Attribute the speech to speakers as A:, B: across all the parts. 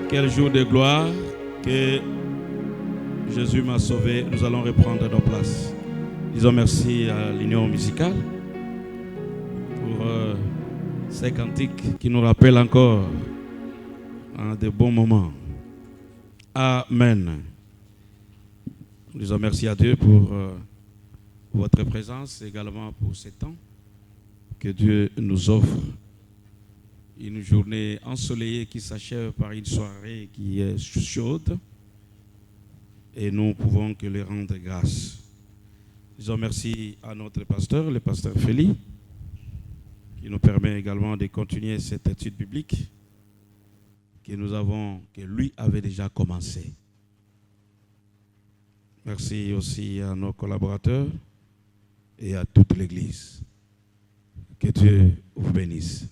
A: Quel jour de gloire que Jésus m'a sauvé. Nous allons reprendre nos places. Disons merci à l'Union musicale pour ces cantiques qui nous rappellent encore de bons moments. Amen. Nous disons merci à Dieu pour votre présence, également pour ce temps que Dieu nous offre. Une journée ensoleillée qui s'achève par une soirée qui est chaude. Et nous ne pouvons que lui rendre grâce. Disons merci à notre pasteur, le pasteur Félix, qui nous permet également de continuer cette étude biblique que lui avait déjà commencé. Merci aussi à nos collaborateurs et à toute l'Église. Que Dieu vous bénisse.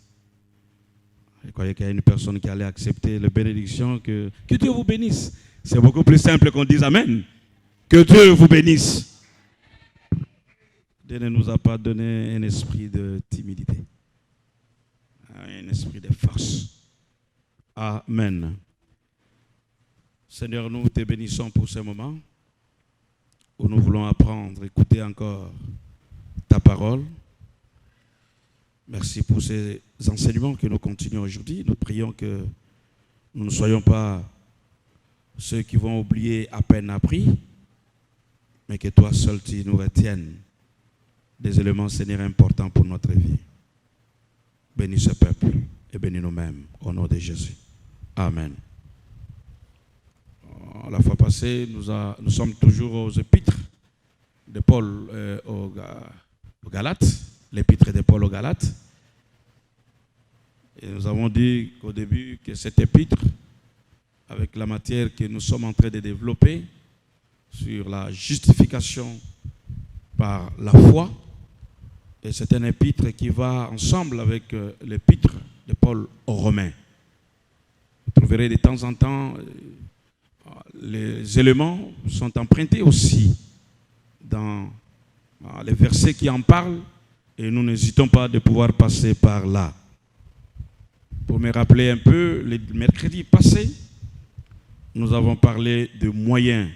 A: Je croyais qu'il y a une personne qui allait accepter la bénédiction. Que Dieu vous bénisse. C'est beaucoup plus simple qu'on dise Amen. Que Dieu vous bénisse. Dieu ne nous a pas donné un esprit de timidité. Un esprit de force. Amen. Seigneur, nous te bénissons pour ce moment où nous voulons apprendre, écouter encore ta parole. Merci pour ces enseignements que nous continuons aujourd'hui. Nous prions que nous ne soyons pas ceux qui vont oublier à peine appris, mais que toi seul tu nous retiennes des éléments, Seigneur, importants pour notre vie. Bénis ce peuple et bénis nous-mêmes au nom de Jésus. Amen. La fois passée, nous sommes toujours aux épîtres de Paul aux Galates, l'épître de Paul aux Galates. Et nous avons dit qu'au début, que cette épître, avec la matière que nous sommes en train de développer sur la justification par la foi, et c'est un épître qui va ensemble avec l'épître de Paul aux Romains. Vous trouverez de temps en temps, les éléments sont empruntés aussi dans les versets qui en parlent, et nous n'hésitons pas de pouvoir passer par là. Pour me rappeler un peu, le mercredi passé, nous avons parlé de moyens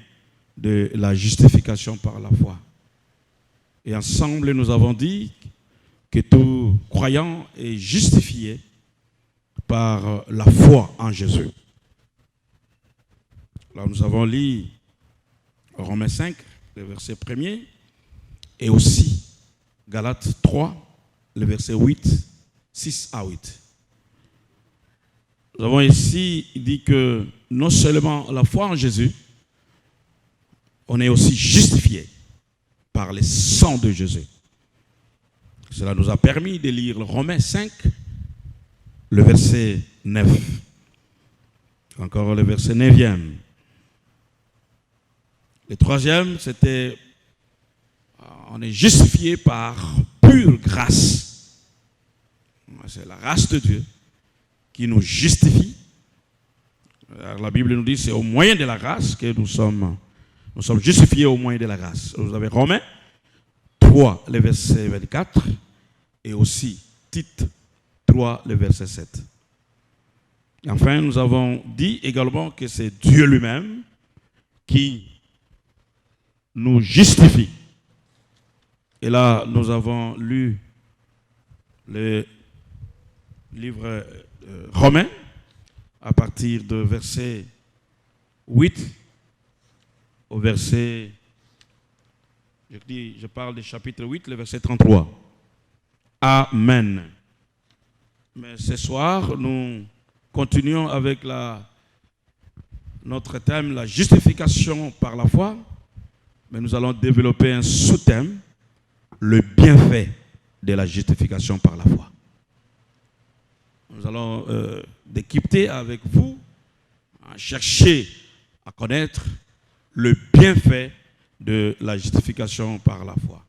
A: de la justification par la foi. Et ensemble, nous avons dit que tout croyant est justifié par la foi en Jésus. Alors, nous avons lu Romains 5, le verset 1er, et aussi Galates 3, le verset 8, 6 à 8. Nous avons ici dit que non seulement la foi en Jésus, on est aussi justifié par le sang de Jésus. Cela nous a permis de lire Romains 5, le verset 9. Encore le verset 9e. Le 3e, c'était on est justifié par pure grâce. C'est la grâce de Dieu qui nous justifie. Alors, la Bible nous dit que c'est au moyen de la grâce que nous sommes justifiés au moyen de la grâce. Vous avez Romains 3, le verset 24, et aussi Tite 3, le verset 7. Et enfin, nous avons dit également que c'est Dieu lui-même qui nous justifie. Et là, nous avons lu le livre Romains à partir de verset 8 au verset, je parle du chapitre 8, le verset 33. Amen. Mais ce soir, nous continuons avec notre thème, la justification par la foi, mais nous allons développer un sous-thème, le bienfait de la justification par la foi. Nous allons décrypter avec vous, chercher à connaître le bienfait de la justification par la foi.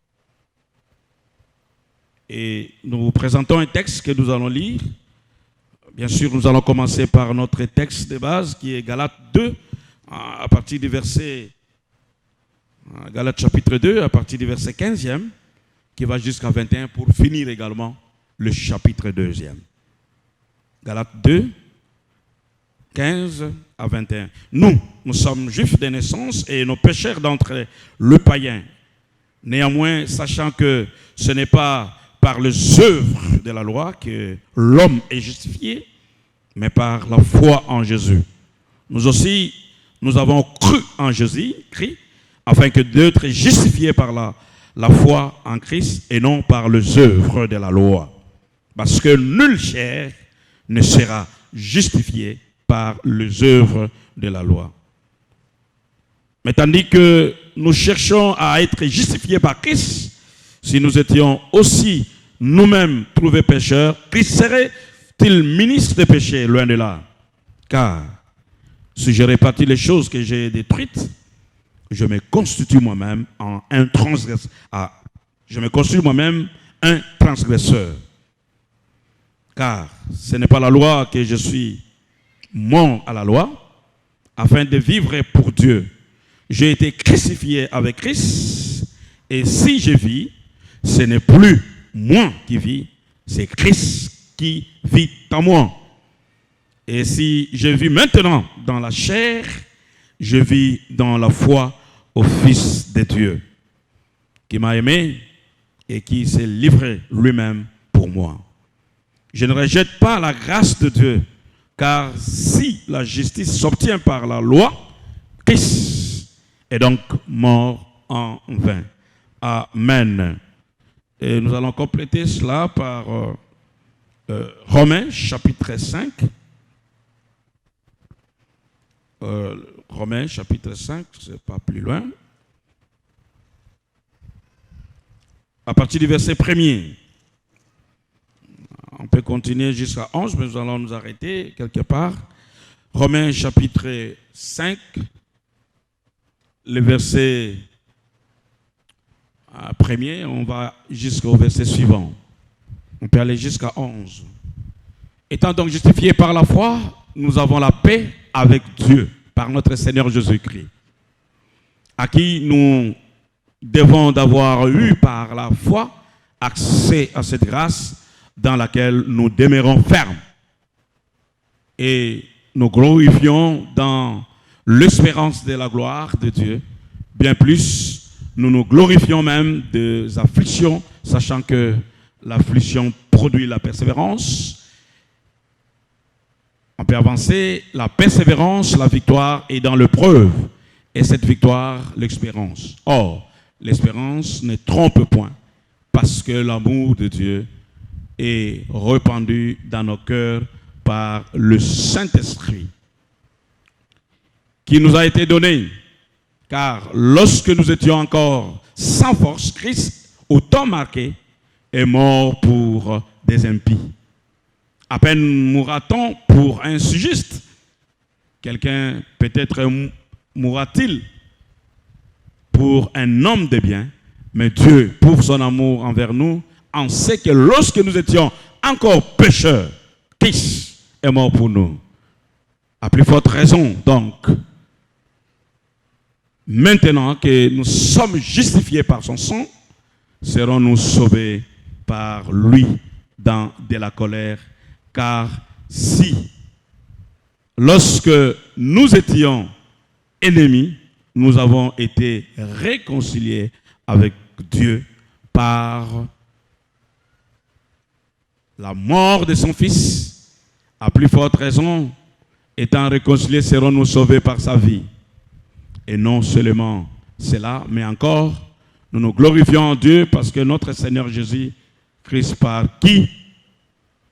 A: Et nous vous présentons un texte que nous allons lire. Bien sûr, nous allons commencer par notre texte de base qui est Galates 2, à partir du verset, Galates chapitre 2, à partir du verset 15e, qui va jusqu'à 21 pour finir également le chapitre 2e. Galates 2, 15 à 21. Nous sommes juifs de naissance et nos pécheurs d'entrée, le païen. Néanmoins, sachant que ce n'est pas par les œuvres de la loi que l'homme est justifié, mais par la foi en Jésus. Nous aussi, nous avons cru en Jésus-Christ, afin que d'être justifiés par la foi en Christ et non par les œuvres de la loi. Parce que nulle chair ne sera justifié par les œuvres de la loi. Mais tandis que nous cherchons à être justifiés par Christ, si nous étions aussi nous-mêmes trouvés pécheurs, Christ serait-il ministre des péchés? Loin de là. Car si je répartis les choses que j'ai détruites, je me constitue moi-même un transgresseur. Je me constitue moi-même un transgresseur. Car ce n'est pas la loi que je suis mort à la loi, afin de vivre pour Dieu. J'ai été crucifié avec Christ, et si je vis, ce n'est plus moi qui vis, c'est Christ qui vit en moi. Et si je vis maintenant dans la chair, je vis dans la foi au Fils de Dieu, qui m'a aimé et qui s'est livré lui-même pour moi. Je ne rejette pas la grâce de Dieu, car si la justice s'obtient par la loi, Christ est donc mort en vain. Amen. Et nous allons compléter cela par Romains chapitre 5. Romains chapitre 5, c'est pas plus loin. À partir du verset 1er. On peut continuer jusqu'à 11, mais nous allons nous arrêter quelque part. Romains chapitre 5, le verset 1er, on va jusqu'au verset suivant. On peut aller jusqu'à 11. Étant donc justifiés par la foi, nous avons la paix avec Dieu, par notre Seigneur Jésus-Christ, à qui nous devons d'avoir eu par la foi accès à cette grâce dans laquelle nous demeurons fermes. Et nous glorifions dans l'espérance de la gloire de Dieu. Bien plus, nous nous glorifions même des afflictions, sachant que l'affliction produit la persévérance. On peut avancer, la persévérance, la victoire est dans l'épreuve. Et cette victoire, l'espérance. Or, l'espérance ne trompe point, parce que l'amour de Dieu est répandu dans nos cœurs par le Saint-Esprit qui nous a été donné. Car lorsque nous étions encore sans force, Christ, au temps marqué, est mort pour des impies. À peine mourra-t-on pour un juste. Quelqu'un peut-être mourra-t-il pour un homme de bien, mais Dieu, pour son amour envers nous, en sait que lorsque nous étions encore pécheurs, Christ est mort pour nous. À plus forte raison, donc, maintenant que nous sommes justifiés par son sang, serons-nous sauvés par lui dans de la colère. Car si, lorsque nous étions ennemis, nous avons été réconciliés avec Dieu par la mort de son Fils, à plus forte raison, étant réconciliés, serons-nous sauvés par sa vie. Et non seulement cela, mais encore, nous nous glorifions en Dieu parce que notre Seigneur Jésus-Christ, par qui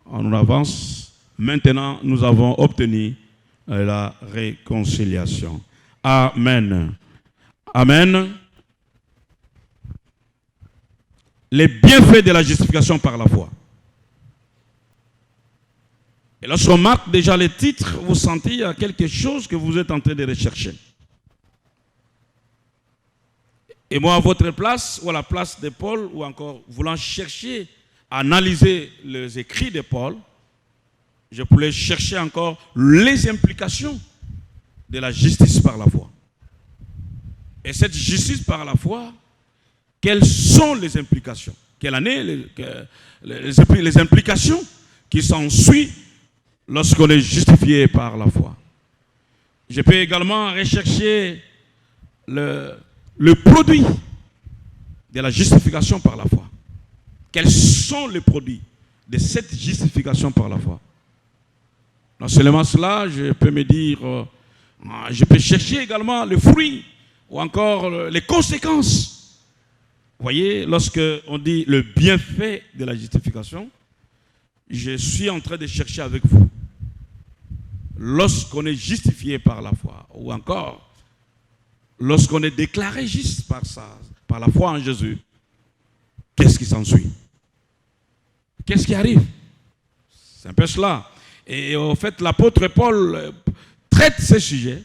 A: on avance, maintenant nous avons obtenu la réconciliation. Amen. Amen. Les bienfaits de la justification par la foi. Et lorsqu'on marque déjà les titres, vous sentez qu'il y a quelque chose que vous êtes en train de rechercher. Et moi, à votre place, ou à la place de Paul, ou encore voulant chercher, analyser les écrits de Paul, je voulais chercher encore les implications de la justice par la foi. Et cette justice par la foi, quelles sont les implications? Quelle année les implications qui s'ensuivent lorsqu'on est justifié par la foi? Je peux également rechercher le produit de la justification par la foi. Quels sont les produits de cette justification par la foi? Non seulement cela, je peux me dire, je peux chercher également le fruit ou encore les conséquences. Vous voyez, lorsque on dit le bienfait de la justification, je suis en train de chercher avec vous. Lorsqu'on est justifié par la foi, ou encore lorsqu'on est déclaré juste par la foi en Jésus, qu'est-ce qui s'ensuit? Qu'est-ce qui arrive? C'est un peu cela. Et en fait, l'apôtre Paul traite ces sujets,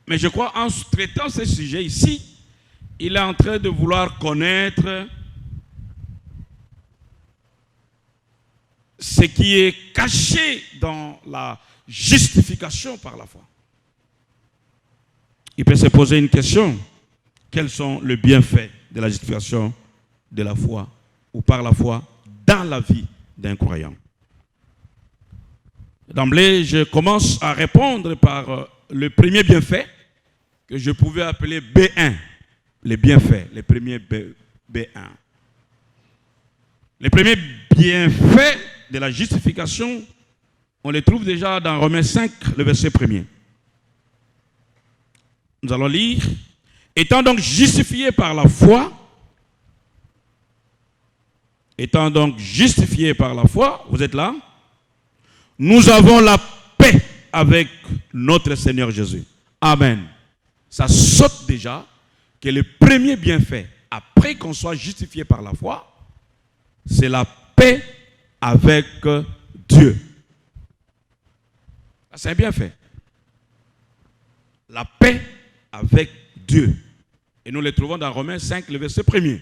A: mais je crois en traitant ces sujets ici, il est en train de vouloir connaître ce qui est caché dans la justification par la foi. Il peut se poser une question. Quels sont les bienfaits de la justification de la foi ou par la foi dans la vie d'un croyant? D'emblée, je commence à répondre par le premier bienfait que je pouvais appeler B1. Les bienfaits, les premiers B1. Les premiers bienfaits de la justification, on les trouve déjà dans Romains 5, le verset 1er. Nous allons lire. Étant donc justifiés par la foi, vous êtes là? Nous avons la paix avec notre Seigneur Jésus. Amen. Ça saute déjà que le premier bienfait, après qu'on soit justifié par la foi, c'est la paix avec Dieu. C'est un bienfait. La paix avec Dieu. Et nous le trouvons dans Romains 5, le verset 1er.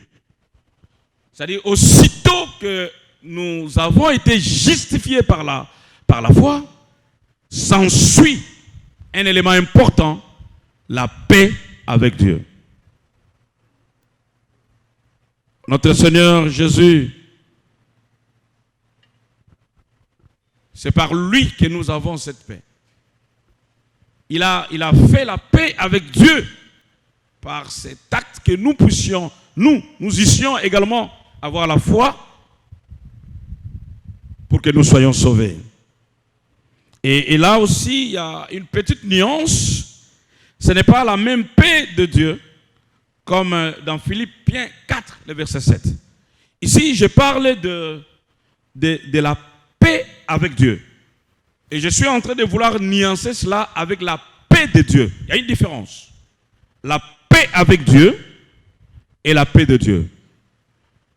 A: C'est-à-dire, aussitôt que nous avons été justifiés par la foi, s'ensuit un élément important, la paix avec Dieu. Notre Seigneur Jésus, c'est par lui que nous avons cette paix. Il a fait la paix avec Dieu par cet acte que nous puissions, nous eussions également avoir la foi pour que nous soyons sauvés. Et là aussi, il y a une petite nuance. Ce n'est pas la même paix de Dieu comme dans Philippiens 4, le verset 7. Ici, je parle de la paix avec Dieu. Et je suis en train de vouloir nuancer cela avec la paix de Dieu. Il y a une différence. La paix avec Dieu et la paix de Dieu.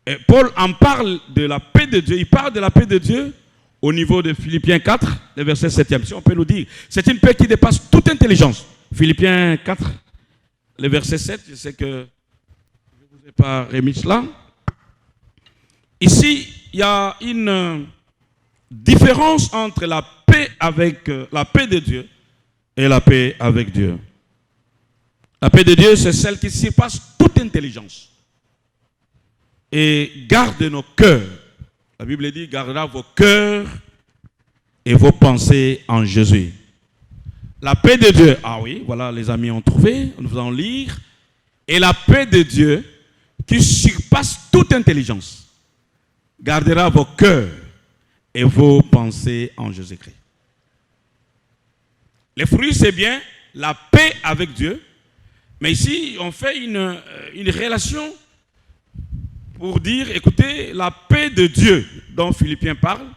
A: Et Paul en parle de la paix de Dieu. Il parle de la paix de Dieu au niveau de Philippiens 4, le verset 7e. Si on peut nous dire, c'est une paix qui dépasse toute intelligence. Philippiens 4, le verset 7, je sais que je ne vous ai pas remis cela. Ici, il y a une différence entre la paix de Dieu et la paix avec Dieu. La paix de Dieu, c'est celle qui surpasse toute intelligence et garde nos cœurs. La Bible dit, gardera vos cœurs et vos pensées en Jésus. La paix de Dieu, ah oui, voilà, les amis ont trouvé, nous allons lire. Et la paix de Dieu qui surpasse toute intelligence gardera vos cœurs et vos pensées en Jésus-Christ. Les fruits, c'est bien la paix avec Dieu. Mais ici, on fait une relation pour dire, écoutez, la paix de Dieu dont Philippiens parle,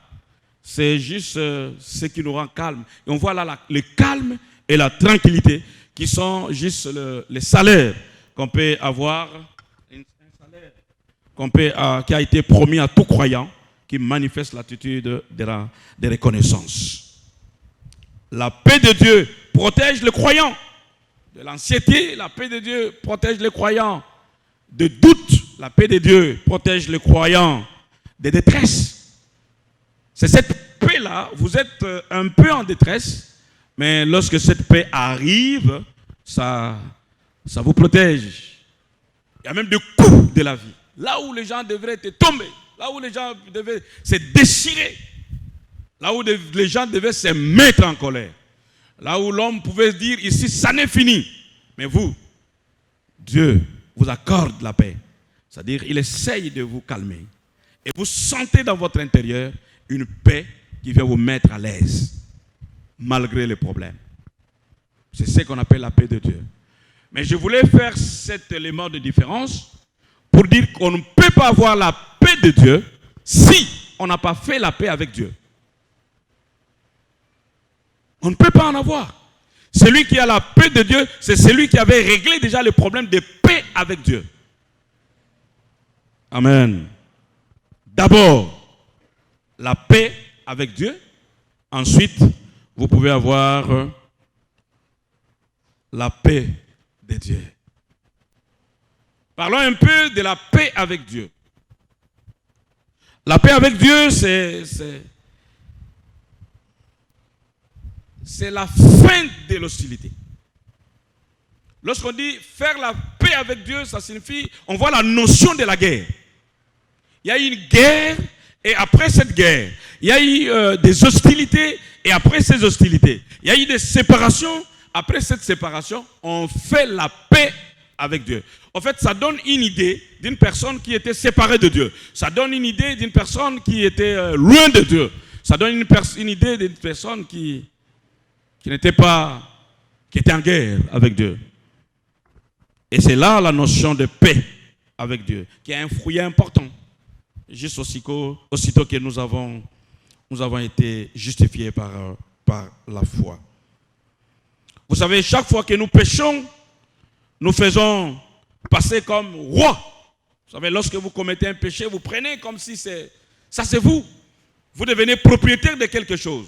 A: c'est juste ce qui nous rend calme. Et on voit là le calme et la tranquillité qui sont juste les salaires qu'on peut avoir, un salaire qui a été promis à tout croyant qui manifeste l'attitude de reconnaissance. La paix de Dieu protège le croyant de l'anxiété. La paix de Dieu protège les croyants de doute. La paix de Dieu protège les croyants de détresse. C'est cette paix-là, vous êtes un peu en détresse, mais lorsque cette paix arrive, ça vous protège. Il y a même des coups de la vie. Là où les gens devraient tomber, là où les gens devaient se déchirer, là où les gens devaient se mettre en colère. Là où l'homme pouvait se dire, ici, ça n'est fini. Mais vous, Dieu vous accorde la paix. C'est-à-dire, il essaye de vous calmer. Et vous sentez dans votre intérieur une paix qui vient vous mettre à l'aise, malgré les problèmes. C'est ce qu'on appelle la paix de Dieu. Mais je voulais faire cet élément de différence pour dire qu'on ne peut pas avoir la paix de Dieu si on n'a pas fait la paix avec Dieu. On ne peut pas en avoir. Celui qui a la paix de Dieu, c'est celui qui avait réglé déjà le problème de paix avec Dieu. Amen. D'abord, la paix avec Dieu. Ensuite, vous pouvez avoir la paix de Dieu. Parlons un peu de la paix avec Dieu. La paix avec Dieu, c'est la fin de l'hostilité. Lorsqu'on dit faire la paix avec Dieu, ça signifie, on voit la notion de la guerre. Il y a eu une guerre, et après cette guerre, il y a eu des hostilités, et après ces hostilités, il y a eu des séparations. Après cette séparation, on fait la paix avec Dieu. En fait, ça donne une idée d'une personne qui était séparée de Dieu. Ça donne une idée d'une personne qui était loin de Dieu. Ça donne une idée d'une personne qui n'était pas, qui était en guerre avec Dieu. Et c'est là la notion de paix avec Dieu, qui est un fruit important. Juste aussitôt que nous avons été justifiés par la foi. Vous savez, chaque fois que nous péchons, nous faisons passer comme roi. Vous savez, lorsque vous commettez un péché, vous prenez comme si c'est vous. Vous devenez propriétaire de quelque chose.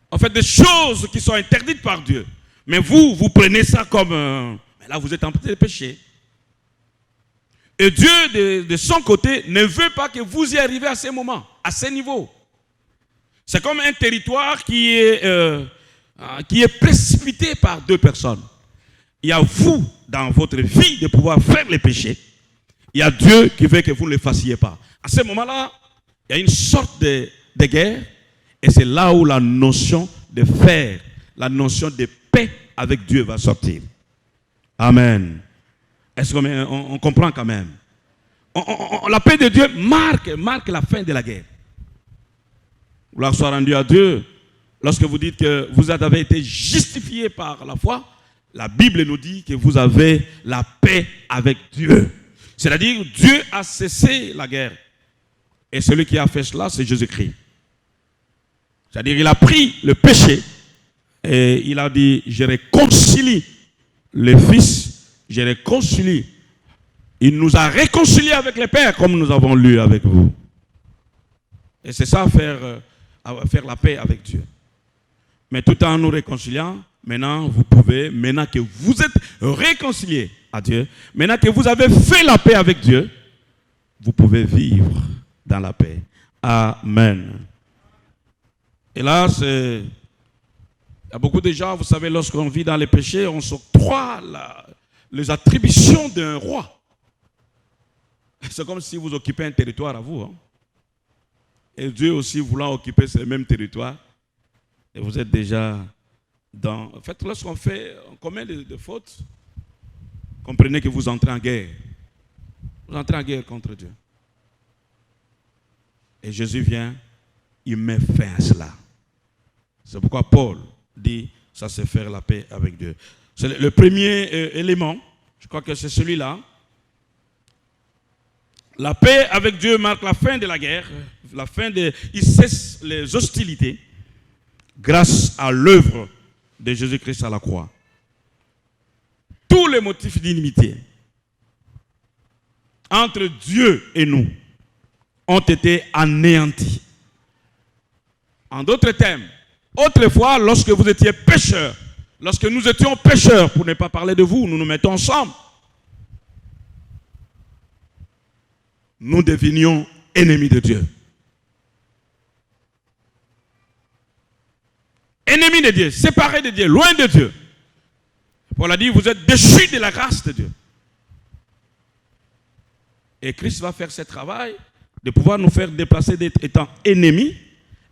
A: En fait, des choses qui sont interdites par Dieu. Mais vous prenez ça comme... mais là, vous êtes en train de pécher. Et Dieu, de son côté, ne veut pas que vous y arriviez à ce moment, à ce niveau. C'est comme un territoire qui est précipité par deux personnes. Il y a vous, dans votre vie, de pouvoir faire les péchés. Il y a Dieu qui veut que vous ne le fassiez pas. À ce moment-là, il y a une sorte de guerre. Et c'est là où la notion de faire, la notion de paix avec Dieu va sortir. Amen. Est-ce qu'on comprend quand même? La paix de Dieu marque la fin de la guerre. Gloire soit rendue à Dieu. Lorsque vous dites que vous avez été justifié par la foi, la Bible nous dit que vous avez la paix avec Dieu. C'est-à-dire, Dieu a cessé la guerre. Et celui qui a fait cela, c'est Jésus-Christ. C'est-à-dire, il a pris le péché et il a dit, je réconcilie le Fils, je réconcilie. Il nous a réconciliés avec le Père, comme nous avons lu avec vous. Et c'est ça, faire la paix avec Dieu. Mais tout en nous réconciliant, maintenant que vous êtes réconciliés à Dieu, maintenant que vous avez fait la paix avec Dieu, vous pouvez vivre dans la paix. Amen. Et là, il y a beaucoup de gens, vous savez, lorsqu'on vit dans les péchés, on s'octroie les attributions d'un roi. C'est comme si vous occupez un territoire à vous. Hein. Et Dieu aussi voulant occuper ce même territoire. Et vous êtes déjà dans... En fait, lorsqu'on commet de fautes, comprenez que vous entrez en guerre. Vous entrez en guerre contre Dieu. Et Jésus vient, il met fin à cela. C'est pourquoi Paul dit, ça c'est faire la paix avec Dieu. C'est le premier élément, je crois que c'est celui-là. La paix avec Dieu marque la fin de la guerre, il cesse les hostilités grâce à l'œuvre de Jésus-Christ à la croix. Tous les motifs d'inimitié entre Dieu et nous ont été anéantis. En d'autres termes, autrefois, lorsque vous étiez pécheurs, lorsque nous étions pécheurs, pour ne pas parler de vous, nous nous mettons ensemble, nous devenions ennemis de Dieu. Ennemis de Dieu, séparés de Dieu, loin de Dieu. Paul a dit, vous êtes déchus de la grâce de Dieu. Et Christ va faire ce travail de pouvoir nous faire déplacer d'être étant ennemis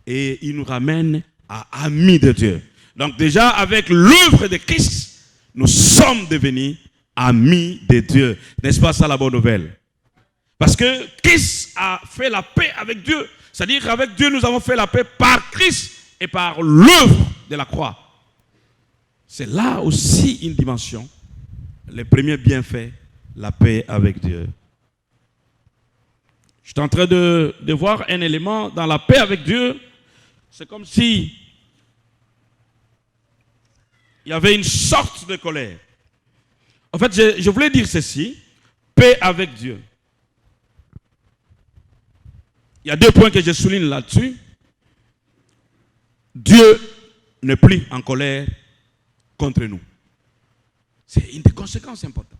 A: et il nous ramène à amis de Dieu. Donc déjà, avec l'œuvre de Christ, nous sommes devenus amis de Dieu. N'est-ce pas ça la bonne nouvelle? Parce que Christ a fait la paix avec Dieu. C'est-à-dire qu'avec Dieu, nous avons fait la paix par Christ et par l'œuvre de la croix. C'est là aussi une dimension. Les premiers bienfaits, la paix avec Dieu. Je suis en train de voir un élément dans la paix avec Dieu. C'est comme si il y avait une sorte de colère. En fait, je voulais dire ceci. Paix avec Dieu. Il y a 2 points que je souligne là-dessus. Dieu n'est plus en colère contre nous. C'est une des conséquences importantes.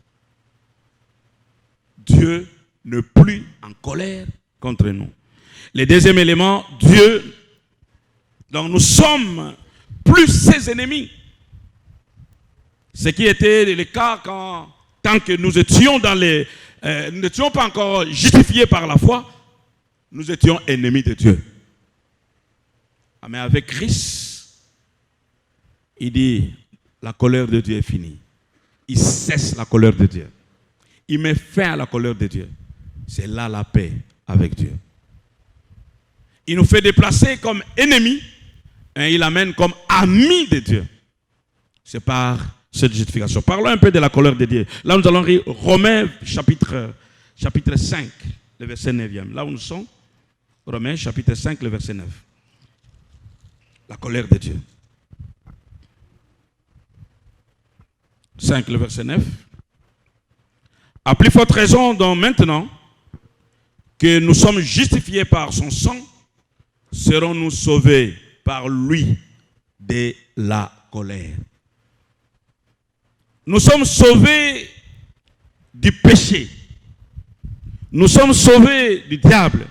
A: Dieu n'est plus en colère contre nous. Le deuxième élément, Dieu, donc nous sommes plus ses ennemis. Ce qui était le cas tant que nous étions nous n'étions pas encore justifiés par la foi, nous étions ennemis de Dieu. Mais avec Christ, il dit, la colère de Dieu est finie. Il cesse la colère de Dieu. Il met fin à la colère de Dieu. C'est là la paix avec Dieu. Il nous fait déplacer comme ennemis et il amène comme amis de Dieu. C'est par cette justification. Parlons un peu de la colère de Dieu. Là, nous allons lire Romains chapitre 5, le verset 9e. Là où nous sommes, Romains chapitre 5, le verset 9. La colère de Dieu. 5, le verset 9. À plus forte raison, donc maintenant que nous sommes justifiés par son sang, serons-nous sauvés par lui de la colère. Nous sommes sauvés du péché. Nous sommes sauvés du diable.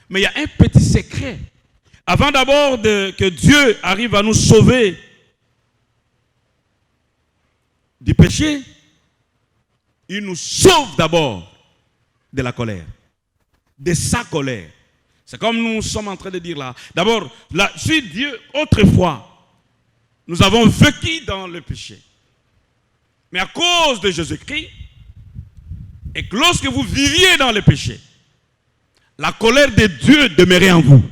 A: Mais il y a un petit secret. Avant d'abord que Dieu arrive à nous sauver du péché, il nous sauve d'abord de la colère, de sa colère. C'est comme nous sommes en train de dire là. D'abord, si Dieu, autrefois, nous avons vécu dans le péché. Mais à cause de Jésus-Christ, et que lorsque vous viviez dans le péché, la colère de Dieu demeurait en vous.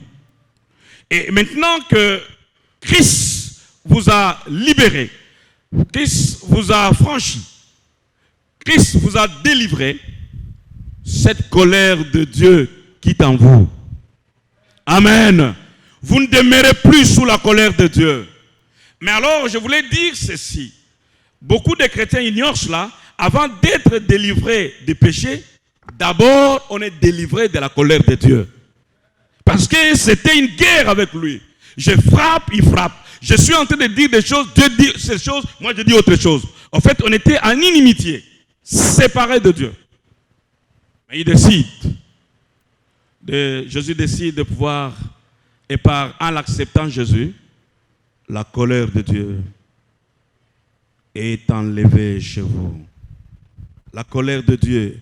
A: Et maintenant que Christ vous a libéré, Christ vous a franchi, Christ vous a délivré, cette colère de Dieu quitte en vous. Amen. Vous ne demeurez plus sous la colère de Dieu. Mais alors, je voulais dire ceci. Beaucoup de chrétiens ignorent cela. Avant d'être délivrés des péchés, d'abord, on est délivré de la colère de Dieu. Parce que c'était une guerre avec lui. Je frappe, il frappe. Je suis en train de dire des choses, Dieu dit ces choses, moi je dis autre chose. En fait, on était en inimitié, séparés de Dieu. Mais Jésus décide de pouvoir, et en l'acceptant Jésus, la colère de Dieu est enlevée chez vous. La colère de Dieu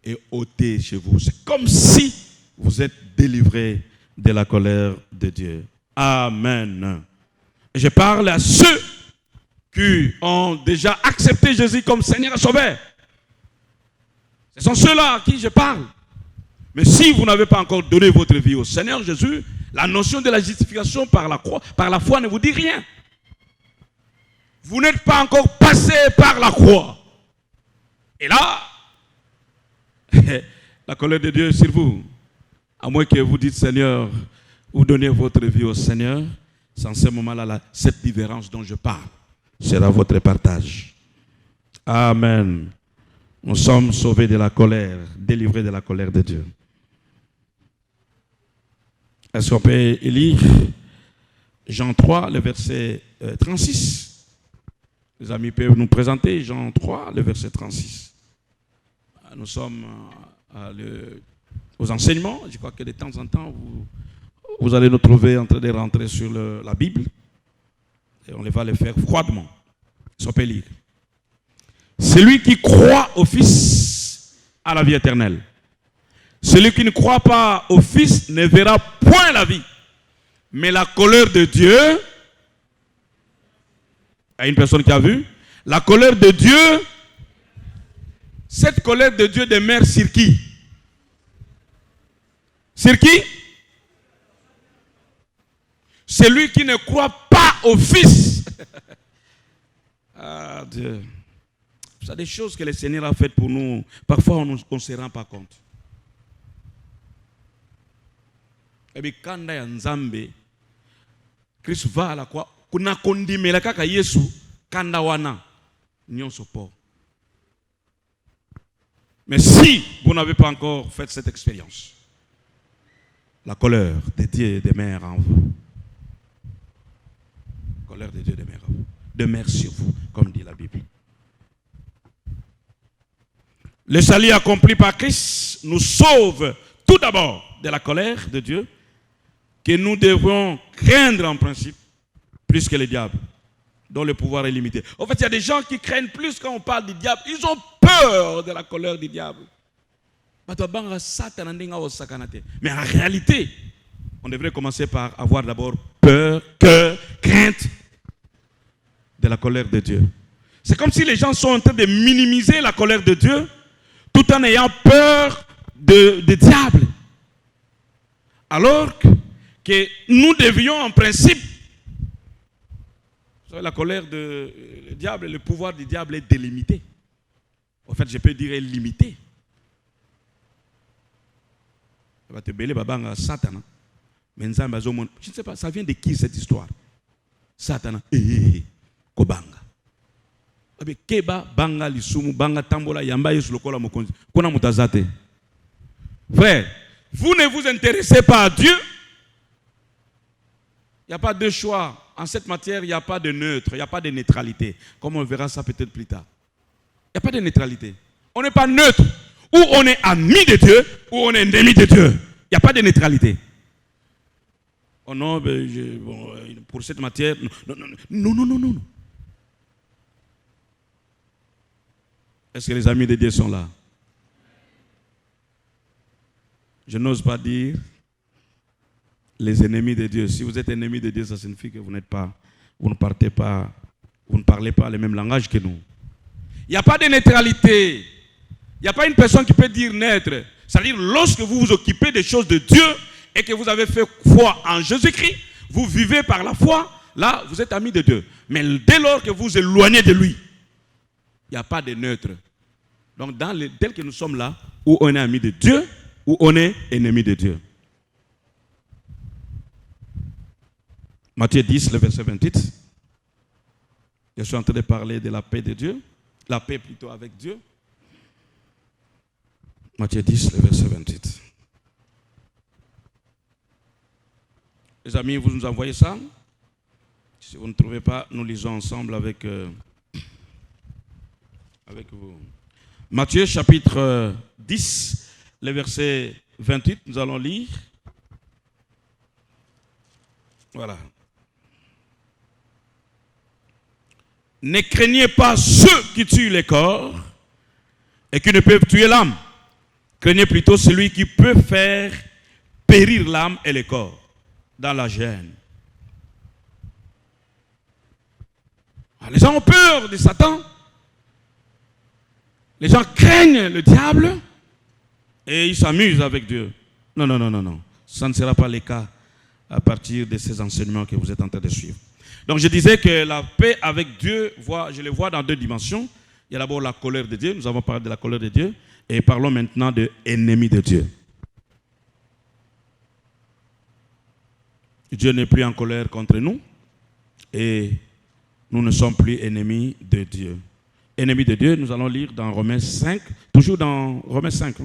A: est ôtée chez vous. C'est comme si vous êtes délivrés de la colère de Dieu. Amen. Et je parle à ceux qui ont déjà accepté Jésus comme Seigneur et Sauveur. Ce sont ceux-là à qui je parle. Mais si vous n'avez pas encore donné votre vie au Seigneur Jésus, la notion de la justification par la foi ne vous dit rien. Vous n'êtes pas encore passé par la croix. Et là, la colère de Dieu est sur vous. À moins que vous dites, Seigneur, vous donnez votre vie au Seigneur, c'est en ce moment-là, cette différence dont je parle sera votre partage. Amen. Nous sommes sauvés de la colère, délivrés de la colère de Dieu. Est-ce qu'on peut lire Jean 3, le verset 36? Les amis peuvent nous présenter Jean 3, le verset 36. Nous sommes aux enseignements. Je crois que de temps en temps, vous allez nous trouver en train de rentrer sur la Bible. Et on va le faire froidement. Si on peut lire. Celui qui croit au Fils a la vie éternelle. Celui qui ne croit pas au Fils ne verra point la vie, Mais la colère de Dieu, il y a une personne qui a vu, la colère de Dieu, cette colère de Dieu demeure sur qui? Sur qui? Celui qui ne croit pas au Fils. Ah Dieu. C'est des choses que le Seigneur a faites pour nous. Parfois, on ne se rend pas compte. Et bien, quand il y a Nzambe, Christ va à la croix. Kuna kondimela kaka Yesu kanda wana nyonso po. Mais si vous n'avez pas encore fait cette expérience, la colère de Dieu demeure en vous. La colère de Dieu demeure en vous. Demeure sur vous, comme dit la Bible. Le salut accompli par Christ nous sauve tout d'abord de la colère de Dieu que nous devons craindre en principe plus que le diable, dont le pouvoir est limité. En fait, il y a des gens qui craignent plus quand on parle du diable. Ils ont peur de la colère du diable. Mais en réalité, on devrait commencer par avoir d'abord peur, cœur, crainte de la colère de Dieu. C'est comme si les gens sont en train de minimiser la colère de Dieu tout en ayant peur de diable. Alors que nous devions en principe, la colère du diable, le pouvoir du diable est délimité. En fait, je peux dire limité. Je ne sais pas, ça vient de qui cette histoire? Satan. Kobanga. Keba banga lisumu banga tambola yamba yesu lokola mokonzi. Kona mutazate. Frère, vous ne vous intéressez pas à Dieu. Il n'y a pas de choix. En cette matière, il n'y a pas de neutre, il n'y a pas de neutralité. Comme on verra ça peut-être plus tard. Il n'y a pas de neutralité. On n'est pas neutre. Ou on est ami de Dieu, ou on est ennemi de Dieu. Il n'y a pas de neutralité. Oh non, pour cette matière, non. Est-ce que les amis de Dieu sont là? Je n'ose pas dire les ennemis de Dieu. Si vous êtes ennemis de Dieu, ça signifie que vous ne parlez pas le même langage que nous. Il n'y a pas de neutralité. Il n'y a pas une personne qui peut dire neutre. C'est-à-dire, lorsque vous vous occupez des choses de Dieu et que vous avez fait foi en Jésus-Christ, vous vivez par la foi, là, vous êtes amis de Dieu. Mais dès lors que vous vous éloignez de lui, il n'y a pas de neutre. Donc, tel que nous sommes là, où on est ami de Dieu, ou on est ennemi de Dieu. Matthieu 10, le verset 28. Je suis en train de parler de la paix de Dieu. La paix plutôt avec Dieu. Matthieu 10, le verset 28. Les amis, vous nous envoyez ça. Si vous ne trouvez pas, nous lisons ensemble avec vous. Matthieu chapitre 10, le verset 28, nous allons lire. Voilà. Ne craignez pas ceux qui tuent les corps et qui ne peuvent tuer l'âme. Craignez plutôt celui qui peut faire périr l'âme et le corps dans la géhenne. Les gens ont peur de Satan. Les gens craignent le diable et ils s'amusent avec Dieu. Non. Ça ne sera pas le cas à partir de ces enseignements que vous êtes en train de suivre. Donc je disais que la paix avec Dieu, je le vois dans deux dimensions. Il y a d'abord la colère de Dieu. Nous avons parlé de la colère de Dieu. Et parlons maintenant de ennemis de Dieu. Dieu n'est plus en colère contre nous. Et nous ne sommes plus ennemis de Dieu. Ennemis de Dieu, nous allons lire dans Romains 5. Toujours dans Romains 5.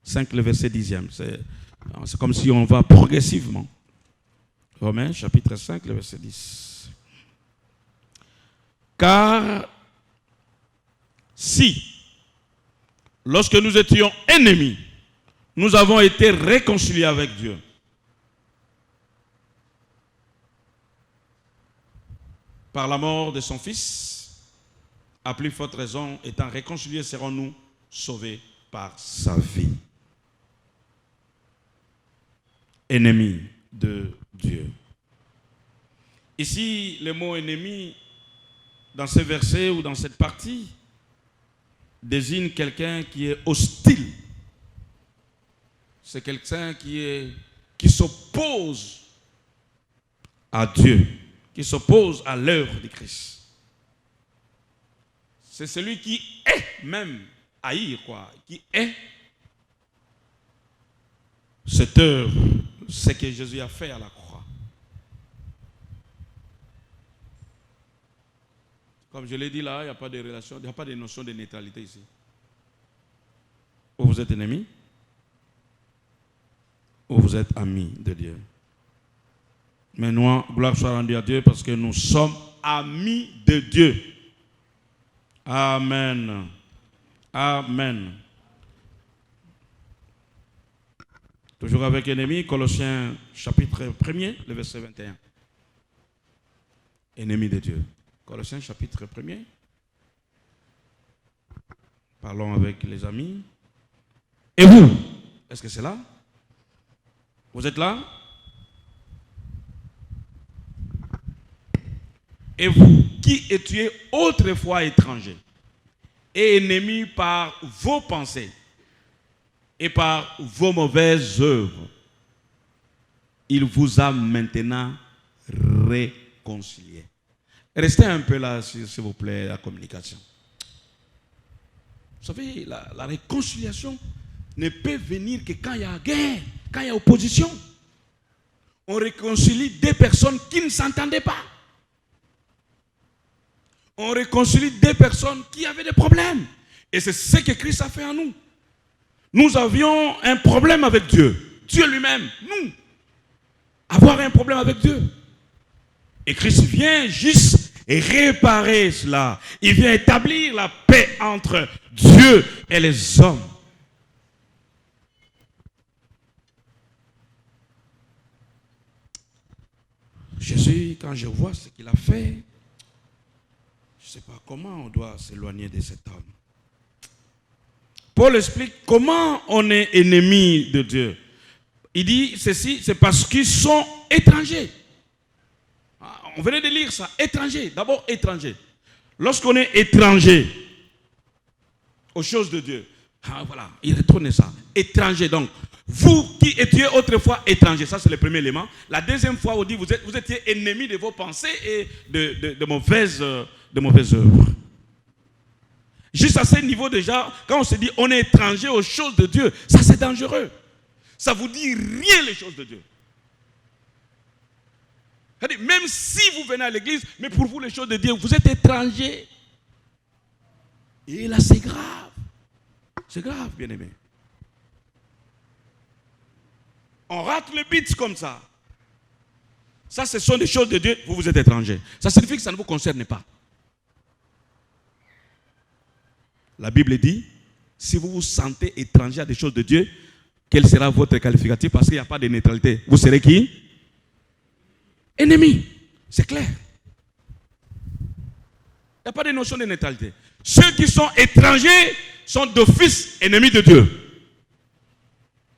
A: 5, le verset 10e. C'est comme si on va progressivement. Romains chapitre 5, le verset 10. Car si, lorsque nous étions ennemis, nous avons été réconciliés avec Dieu. Par la mort de son Fils, à plus forte raison, étant réconciliés, serons-nous sauvés par sa vie. Ennemis de Dieu. Ici, le mot ennemi, dans ce verset ou dans cette partie, désigne quelqu'un qui est hostile. C'est quelqu'un qui s'oppose à Dieu, qui s'oppose à l'œuvre de Christ. C'est celui qui est même haïr, qui est cette œuvre, ce que Jésus a fait à la croix. Comme je l'ai dit là, il n'y a pas de relation, il n'y a pas de notion de neutralité ici. Ou vous êtes ennemi, ou vous êtes amis de Dieu. Mais nous, gloire soit rendue à Dieu parce que nous sommes amis de Dieu. Amen. Amen. Toujours avec ennemi, Colossiens chapitre 1er, le verset 21. Ennemi de Dieu. Colossiens chapitre 1er. Parlons avec les amis. Et vous, est-ce que c'est là? Vous êtes là? Et vous, qui étiez autrefois étrangers et ennemis par vos pensées et par vos mauvaises œuvres, il vous a maintenant réconciliés. Restez un peu là, s'il vous plaît, la communication. Vous savez, la réconciliation ne peut venir que quand il y a guerre, quand il y a opposition. On réconcilie deux personnes qui ne s'entendaient pas. On réconcilie deux personnes qui avaient des problèmes. Et c'est ce que Christ a fait en nous. Nous avions un problème avec Dieu. Dieu lui-même, nous, avoir un problème avec Dieu. Et Christ vient juste réparer cela. Il vient établir la paix entre Dieu et les hommes. Jésus, quand je vois ce qu'il a fait, je ne sais pas comment on doit s'éloigner de cet homme. Paul explique comment on est ennemi de Dieu. Il dit ceci, c'est parce qu'ils sont étrangers. On venait de lire ça, étrangers. D'abord étrangers. Lorsqu'on est étranger aux choses de Dieu, voilà, il retourne ça. Étranger, donc. Vous qui étiez autrefois étrangers, ça c'est le premier élément. La deuxième fois, on dit vous étiez ennemis de vos pensées et de mauvaises œuvres. Juste à ce niveau déjà, quand on se dit on est étranger aux choses de Dieu, ça c'est dangereux. Ça vous dit rien les choses de Dieu. C'est-à-dire, même si vous venez à l'église, mais pour vous les choses de Dieu, vous êtes étranger. Et là c'est grave. C'est grave, bien aimé. On rate le but comme ça. Ça, ce sont des choses de Dieu, vous êtes étranger. Ça signifie que ça ne vous concerne pas. La Bible dit, si vous vous sentez étranger à des choses de Dieu, quel sera votre qualificatif? Parce qu'il n'y a pas de neutralité. Vous serez qui? Ennemi. C'est clair. Il n'y a pas de notion de neutralité. Ceux qui sont étrangers sont d'office ennemis de Dieu.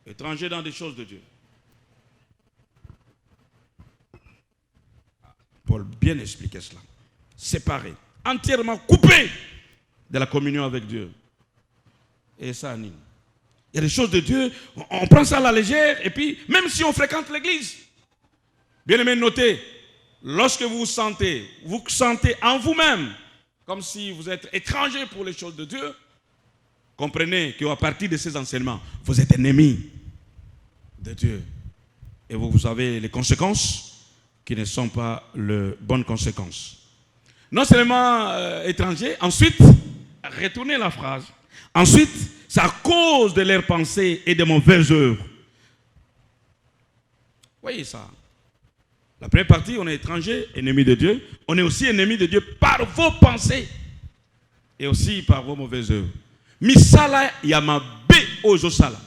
A: Étrangers dans des choses de Dieu. Paul bien expliqué cela. Séparé, entièrement coupé de la communion avec Dieu. Et ça anime. Il y a des choses de Dieu, on prend ça à la légère, et puis même si on fréquente l'église, bien aimé, notez, lorsque vous sentez en vous-même comme si vous êtes étranger pour les choses de Dieu, comprenez qu'à partir de ces enseignements, vous êtes ennemi de Dieu. Et vous savez les conséquences qui ne sont pas les bonnes conséquences. Non seulement étrangers, ensuite, retournez la phrase. Ensuite, c'est à cause de leurs pensées et de mauvaises œuvres. Voyez ça. La première partie, on est étranger, ennemi de Dieu. On est aussi ennemi de Dieu par vos pensées et aussi par vos mauvaises œuvres. Misala yamabe ojosala.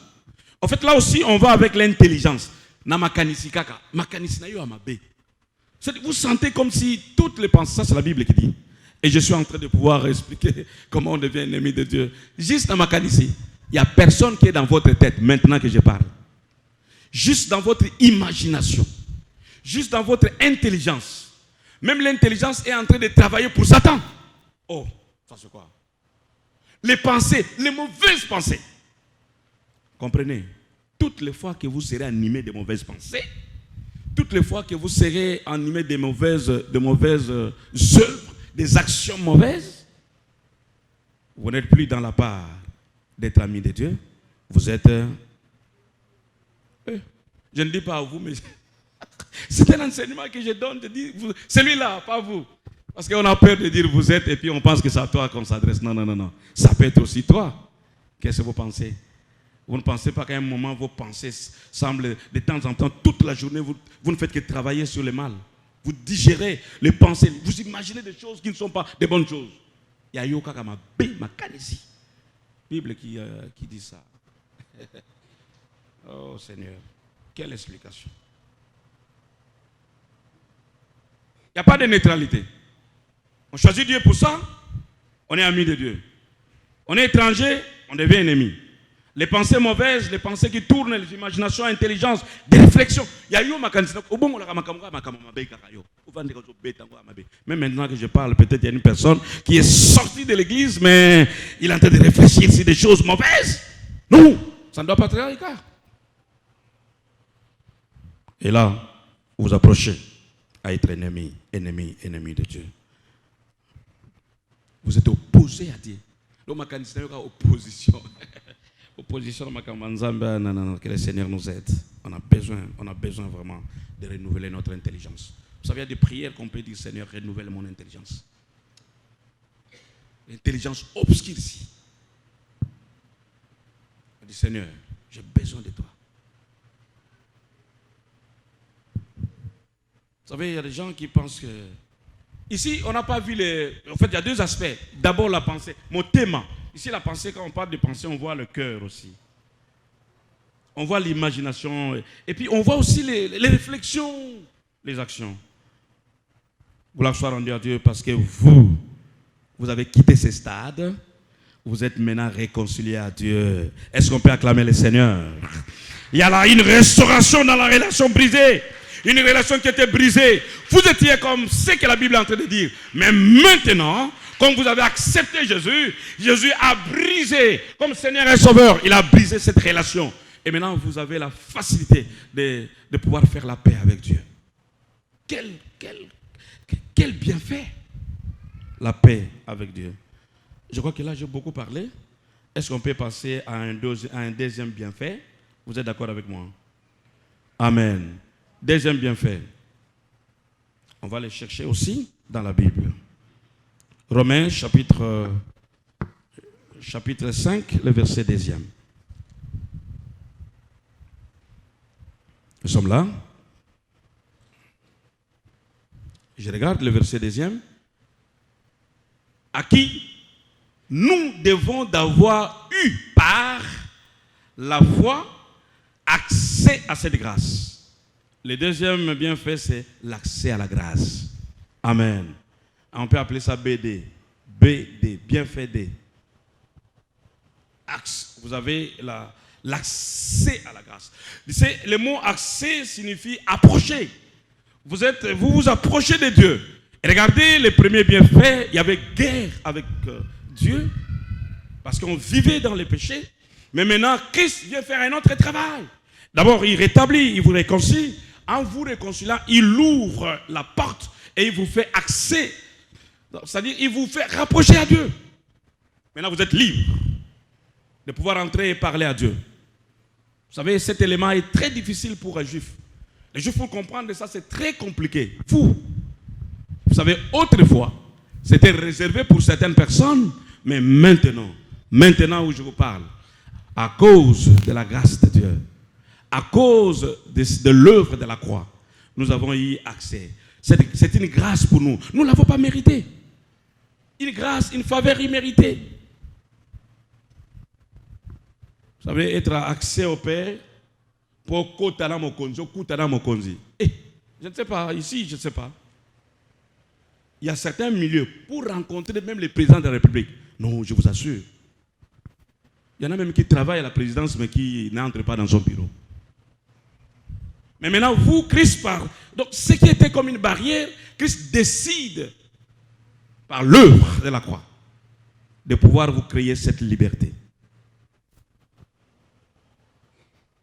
A: En fait, là aussi, on va avec l'intelligence. Namakanisi kaka. Makanisi na yo amabe. Vous sentez comme si toutes les pensées, ça c'est la Bible qui dit. Et je suis en train de pouvoir expliquer comment on devient ennemi de Dieu. Juste dans ma canne ici, il n'y a personne qui est dans votre tête maintenant que je parle. Juste dans votre imagination, juste dans votre intelligence, Même l'intelligence est en train de travailler pour Satan. Oh, ça c'est quoi? Les pensées, les mauvaises pensées. Comprenez? Toutes les fois que vous serez animé de mauvaises pensées, toutes les fois que vous serez animé de mauvaises œuvres, des actions mauvaises, vous n'êtes plus dans la part d'être ami de Dieu. Vous êtes... je ne dis pas à vous, mais c'est un enseignement que je donne. Je dis, celui-là, pas vous. Parce qu'on a peur de dire vous êtes et puis on pense que c'est à toi qu'on s'adresse. Non, non, non, non. Ça peut être aussi toi. Qu'est-ce que vous pensez? Vous ne pensez pas qu'à un moment, vos pensées semblent de temps en temps, toute la journée, vous ne faites que travailler sur le mal. Vous digérez les pensées. Vous imaginez des choses qui ne sont pas des bonnes choses. Il y a Yoka Kama B, ma Kanesi. Bible qui dit ça. Oh Seigneur, quelle explication. Il n'y a pas de neutralité. On choisit Dieu pour ça, on est ami de Dieu. On est étranger, on devient ennemi. Les pensées mauvaises, les pensées qui tournent, les imaginations, l'intelligence, des réflexions. Il y a eu ma candidature. Même maintenant que je parle, peut-être il y a une personne qui est sortie de l'église, mais il est en train de réfléchir sur des choses mauvaises. Non, ça ne doit pas être le cas. Et là, vous vous approchez à être ennemi de Dieu. Vous êtes opposé à Dieu. Donc, ma candidature est opposition. Opposition, que le Seigneur nous aide. On a besoin vraiment de renouveler notre intelligence. Vous savez, il y a des prières qu'on peut dire, Seigneur, renouvelle mon intelligence. L'intelligence obscurcie. On dit, Seigneur, j'ai besoin de toi. Vous savez, il y a des gens qui pensent que... Ici, on n'a pas vu les... En fait, il y a deux aspects. D'abord, la pensée. Mon thème. Ici, la pensée, quand on parle de pensée, on voit le cœur aussi. On voit l'imagination. Et puis, on voit aussi les réflexions, les actions. Gloire soit rendue à Dieu parce que vous avez quitté ce stade. Vous êtes maintenant réconciliés à Dieu. Est-ce qu'on peut acclamer le Seigneur? Il y a là une restauration dans la relation brisée. Une relation qui était brisée. Vous étiez comme ce que la Bible est en train de dire. Mais maintenant, comme vous avez accepté Jésus, Jésus a brisé, comme Seigneur et Sauveur, il a brisé cette relation. Et maintenant, vous avez la facilité de pouvoir faire la paix avec Dieu. Quel bienfait, la paix avec Dieu. Je crois que là, j'ai beaucoup parlé. Est-ce qu'on peut passer à un deuxième bienfait? Vous êtes d'accord avec moi? Amen. Deuxième bienfait. On va le chercher aussi dans la Bible. Romains chapitre 5, le verset 2. Nous sommes là. Je regarde le verset 2. À qui nous devons d'avoir eu par la foi accès à cette grâce. Le deuxième bienfait, c'est l'accès à la grâce. Amen. On peut appeler ça BD. BD, bienfait D. Vous avez l'accès à la grâce. Le mot accès signifie approcher. Vous vous approchez de Dieu. Et regardez les premiers bienfaits, il y avait guerre avec Dieu, parce qu'on vivait dans les péchés. Mais maintenant, Christ vient faire un autre travail. D'abord, il rétablit, il vous réconcilie. En vous réconciliant, il ouvre la porte et il vous fait accès. C'est-à-dire, il vous fait rapprocher à Dieu. Maintenant, vous êtes libre de pouvoir entrer et parler à Dieu. Vous savez, cet élément est très difficile pour un juif. Les juifs, pour comprendre ça, c'est très compliqué. Vous savez, autrefois, c'était réservé pour certaines personnes, mais maintenant où je vous parle, à cause de la grâce de Dieu, à cause de l'œuvre de la croix, nous avons eu accès. C'est une grâce pour nous. Nous ne l'avons pas mérité. Une grâce, une faveur imméritée. Vous savez, être accès au Père pour Kotana Mokonzi, Kutana Mokonzi. Je ne sais pas, ici, je ne sais pas. Il y a certains milieux, pour rencontrer même les présidents de la République. Non, je vous assure. Il y en a même qui travaillent à la présidence, mais qui n'entrent pas dans son bureau. Mais maintenant, vous, Christ parle. Donc, ce qui était comme une barrière, Christ décide, par l'œuvre de la croix, de pouvoir vous créer cette liberté.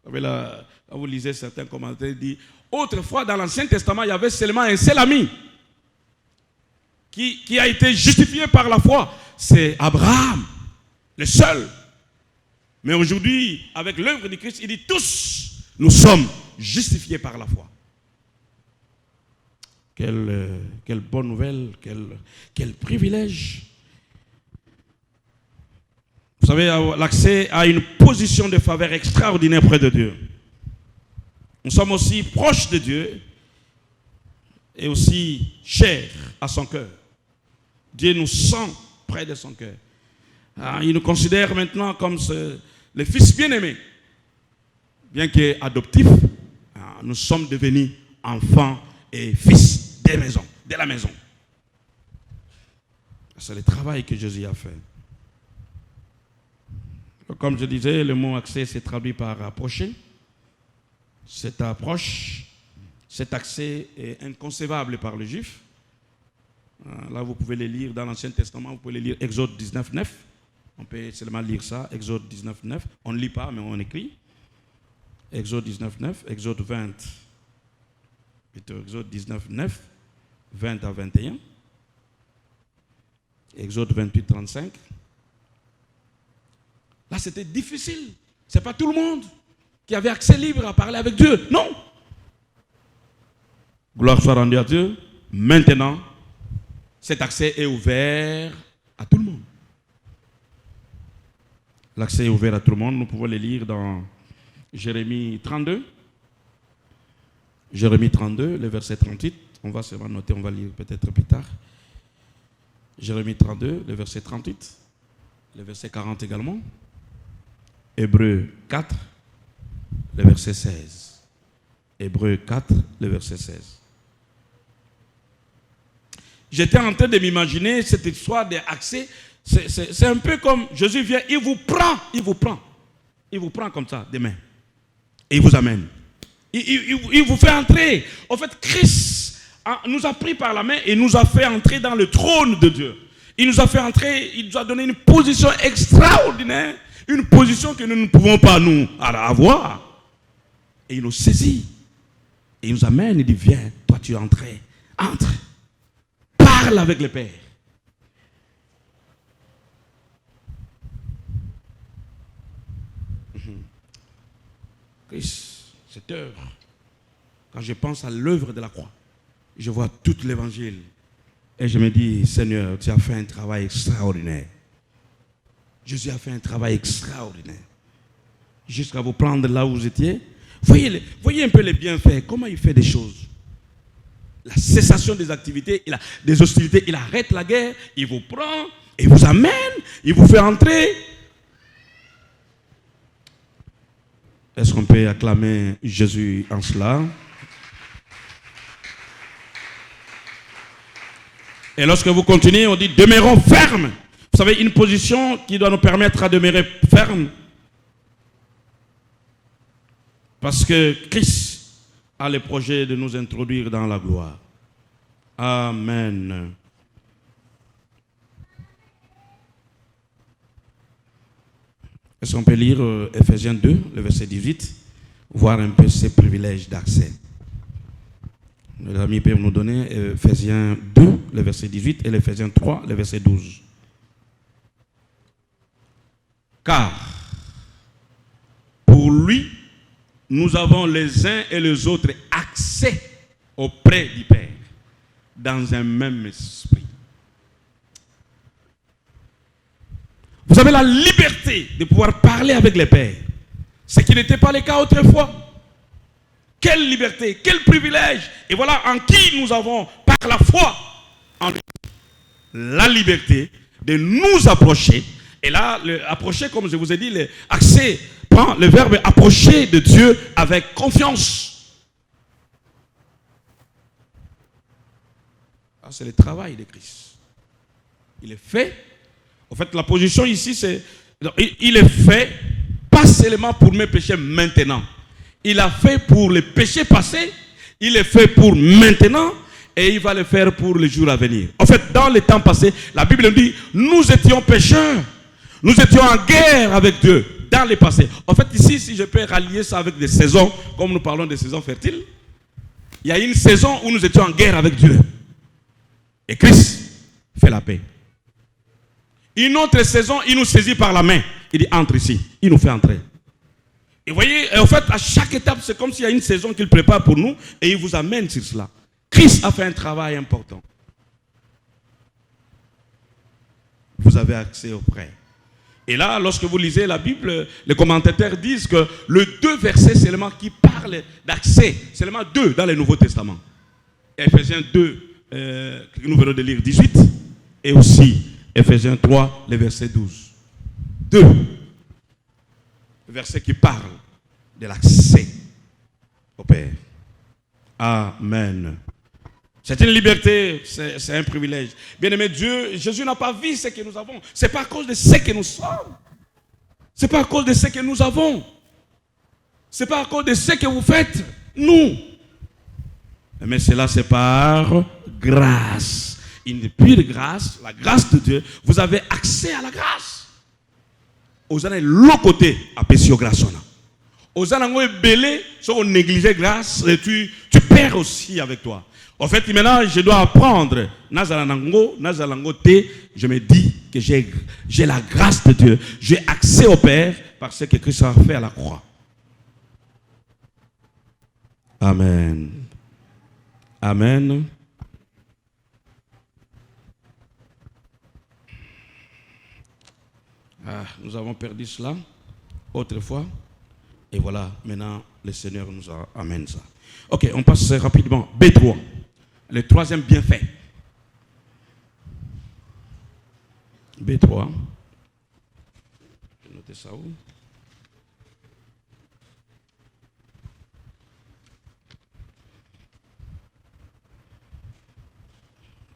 A: Vous savez, là, vous lisez certains commentaires, ils disent, autrefois, dans l'Ancien Testament, il y avait seulement un seul ami qui a été justifié par la foi. C'est Abraham, le seul. Mais aujourd'hui, avec l'œuvre de Christ, il dit tous, nous sommes justifiés par la foi. Quelle bonne nouvelle, quel privilège. Vous savez, l'accès à une position de faveur extraordinaire près de Dieu. Nous sommes aussi proches de Dieu et aussi chers à son cœur. Dieu nous sent près de son cœur. Il nous considère maintenant comme le fils bien-aimé. Bien qu'adoptif, nous sommes devenus enfants et fils de la maison. C'est le travail que Jésus a fait. Comme je disais, le mot accès s'est traduit par approcher. Cette approche, cet accès est inconcevable par le juif. Là, vous pouvez les lire dans l'Ancien Testament, vous pouvez les lire Exode 19, 9. On peut seulement lire ça, Exode 19, 9. On ne lit pas, mais on écrit. Exode 19, 9, Exode 20. Exode 19, 9, 20 à 21. Exode 28, 35. Là, c'était difficile. Ce n'est pas tout le monde qui avait accès libre à parler avec Dieu. Non. Gloire soit rendue à Dieu. Maintenant, cet accès est ouvert à tout le monde. L'accès est ouvert à tout le monde. Nous pouvons le lire dans Jérémie 32. Jérémie 32, le verset 38. On va seulement noter, on va lire peut-être plus tard. Jérémie 32, le verset 38. Le verset 40 également. Hébreux 4, le verset 16. Hébreux 4, le verset 16. J'étais en train de m'imaginer cette histoire d'accès. C'est un peu comme Jésus vient, il vous prend comme ça des mains. Et il vous amène. Il vous fait entrer. En fait, Christ nous a pris par la main et nous a fait entrer dans le trône de Dieu. Il nous a fait entrer, il nous a donné une position extraordinaire, une position que nous ne pouvons pas nous avoir. Et il nous saisit. Et il nous amène, il dit, viens, toi tu es entré, entre. Parle avec le Père. Christ, cette heure, quand je pense à l'œuvre de la croix, je vois tout l'évangile. Et je me dis, Seigneur, tu as fait un travail extraordinaire. Jésus a fait un travail extraordinaire. Jusqu'à vous prendre là où vous étiez. Voyez un peu les bienfaits, comment il fait des choses. La cessation des activités, des hostilités, il arrête la guerre, il vous prend, il vous amène, il vous fait entrer. Est-ce qu'on peut acclamer Jésus en cela? Et lorsque vous continuez, on dit demeurons fermes. Vous savez, une position qui doit nous permettre à demeurer fermes. Parce que Christ a le projet de nous introduire dans la gloire. Amen. Est-ce qu'on peut lire Ephésiens 2, le verset 18, voir un peu ces privilèges d'accès? L'ami peut nous donner Ephésiens 2, le verset 18, et l'Ephésiens 3, le verset 12. Car pour lui, nous avons les uns et les autres accès auprès du Père dans un même esprit. Vous avez la liberté de pouvoir parler avec le Père, ce qui n'était pas le cas autrefois. Quelle liberté, quel privilège. Et voilà en qui nous avons, par la foi, la liberté de nous approcher. Et là, approcher, comme je vous ai dit, l'accès prend le verbe approcher de Dieu avec confiance. C'est le travail de Christ. Il est fait. En fait, la position ici, c'est... Il est fait, pas seulement pour mes péchés maintenant. Il a fait pour le péché passé, il le fait pour maintenant, et il va le faire pour le jour à venir. En fait, dans le temps passé, la Bible nous dit, nous étions pécheurs, nous étions en guerre avec Dieu, dans le passé. En fait, ici, si je peux rallier ça avec des saisons, comme nous parlons des saisons fertiles, il y a une saison où nous étions en guerre avec Dieu. Et Christ fait la paix. Une autre saison, il nous saisit par la main. Il dit, entre ici. Il nous fait entrer. Et vous voyez, en fait, à chaque étape, c'est comme s'il y a une saison qu'il prépare pour nous et il vous amène sur cela. Christ a fait un travail important. Vous avez accès au prêt. Et là, lorsque vous lisez la Bible, les commentateurs disent que le 2 versets seulement qui parlent d'accès, seulement 2 dans le Nouveau Testament. Ephésiens 2, que nous venons de lire 18, et aussi Ephésiens 3, le verset 12. 2 versets qui parlent de l'accès au Père. Amen. C'est une liberté, c'est un privilège. Bien-aimé Dieu, Jésus n'a pas vu ce que nous avons. Ce n'est pas à cause de ce que nous sommes. Ce n'est pas à cause de ce que nous avons. Ce n'est pas à cause de ce que vous faites, nous. Mais cela, c'est par grâce. Une pure grâce, la grâce de Dieu. Vous avez accès à la grâce. Vous avez l'autre côté à Pessio grâce. Vous avez belé, si on néglige grâce, tu perds aussi avec toi. En fait, maintenant, je dois apprendre. Je me dis que j'ai la grâce de Dieu. J'ai accès au Père parce que Christ a fait à la croix. Amen. Amen. Nous avons perdu cela autrefois. Et voilà, maintenant, le Seigneur nous amène ça. Ok, on passe rapidement. B3. Le troisième bienfait. B3. Je vais noter ça où?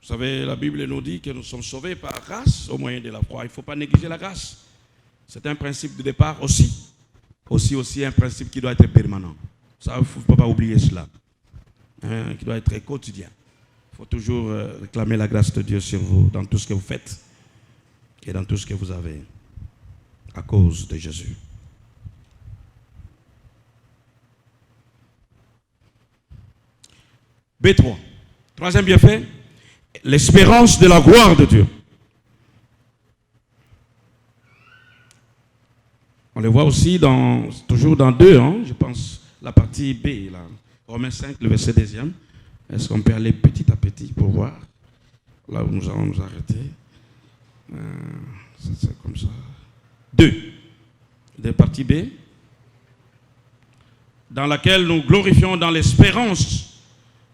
A: Vous savez, la Bible nous dit que nous sommes sauvés par grâce au moyen de la foi. Il ne faut pas négliger la grâce. C'est un principe de départ aussi. Aussi un principe qui doit être permanent. Ça, il ne faut pas oublier cela. Qui doit être quotidien. Il faut toujours réclamer la grâce de Dieu sur vous, dans tout ce que vous faites et dans tout ce que vous avez, à cause de Jésus. B3. Troisième bienfait, l'espérance de la gloire de Dieu. On le voit aussi toujours dans 2, je pense, la partie B, là, Romains 5, le verset 2e. Est-ce qu'on peut aller petit à petit pour voir? Là où nous allons nous arrêter. C'est comme ça. 2. De partie B. Dans laquelle nous glorifions dans l'espérance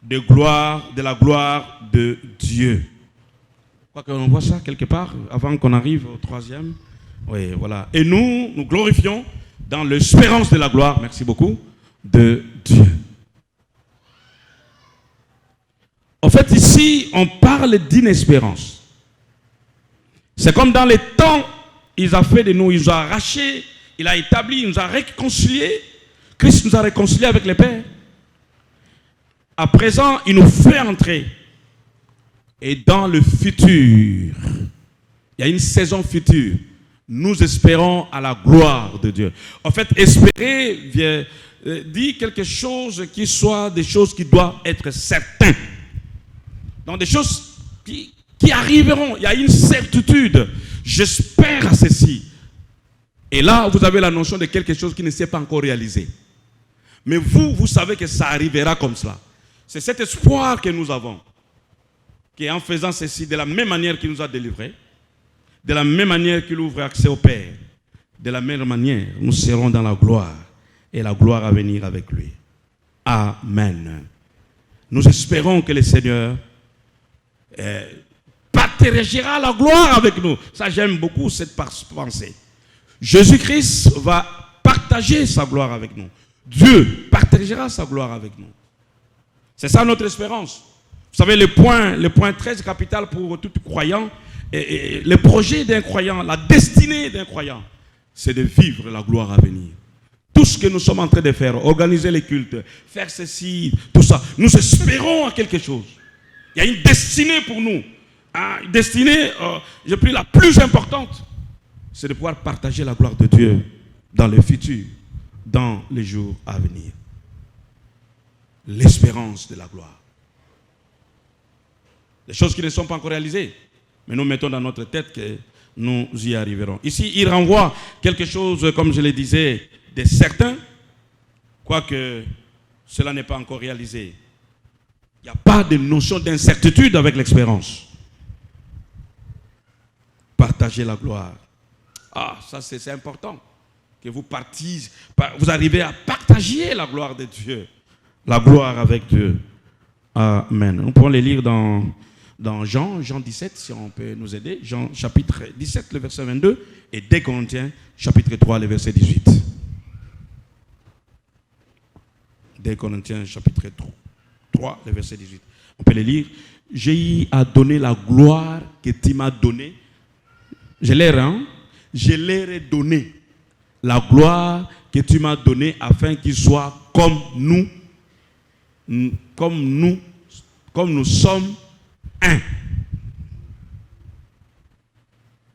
A: de la gloire de Dieu. Quoi qu'on voit ça quelque part, avant qu'on arrive au 3e. Oui, voilà. Et nous glorifions dans l'espérance de la gloire, merci beaucoup, de Dieu. En fait, ici, on parle d'inespérance. C'est comme dans les temps, il a fait de nous, il nous a arrachés, il a établi, il nous a réconciliés. Christ nous a réconciliés avec le Père. À présent, il nous fait entrer. Et dans le futur, il y a une saison future. Nous espérons à la gloire de Dieu. En fait, espérer dit quelque chose qui soit des choses qui doivent être certaines. Donc des choses qui arriveront. Il y a une certitude. J'espère à ceci. Et là, vous avez la notion de quelque chose qui ne s'est pas encore réalisé. Mais vous savez que ça arrivera comme cela. C'est cet espoir que nous avons. Qu'en faisant ceci, de la même manière qu'il nous a délivrés, de la même manière qu'il ouvre accès au Père, de la même manière, nous serons dans la gloire. Et la gloire à venir avec lui. Amen. Nous espérons que le Seigneur partagera la gloire avec nous. Ça, j'aime beaucoup cette pensée. Jésus-Christ va partager sa gloire avec nous. Dieu partagera sa gloire avec nous. C'est ça notre espérance. Vous savez, le point très capital pour tout croyant, et le projet d'un croyant, la destinée d'un croyant, c'est de vivre la gloire à venir. Tout ce que nous sommes en train de faire, organiser les cultes, faire ceci, tout ça, nous espérons à quelque chose. Il y a une destinée pour nous. Une destinée, j'ai pris la plus importante, c'est de pouvoir partager la gloire de Dieu dans le futur, dans les jours à venir. L'espérance de la gloire. Les choses qui ne sont pas encore réalisées, mais nous mettons dans notre tête que nous y arriverons. Ici, il renvoie quelque chose, comme je le disais, de certain, quoique cela n'est pas encore réalisé. Il n'y a pas de notion d'incertitude avec l'expérience. Partager la gloire. Ça c'est important. Que vous arrivez à partager la gloire de Dieu. La gloire avec Dieu. Amen. Nous pouvons les lire dans Jean 17, si on peut nous aider. Jean chapitre 17, le verset 22, et 2 Corinthiens chapitre 3, le verset 18. 2 Corinthiens chapitre 3, le verset 18. On peut les lire. J'ai à donner la gloire que tu m'as donnée. Je leur ai donné la gloire que tu m'as donnée afin qu'ils soient comme nous sommes un.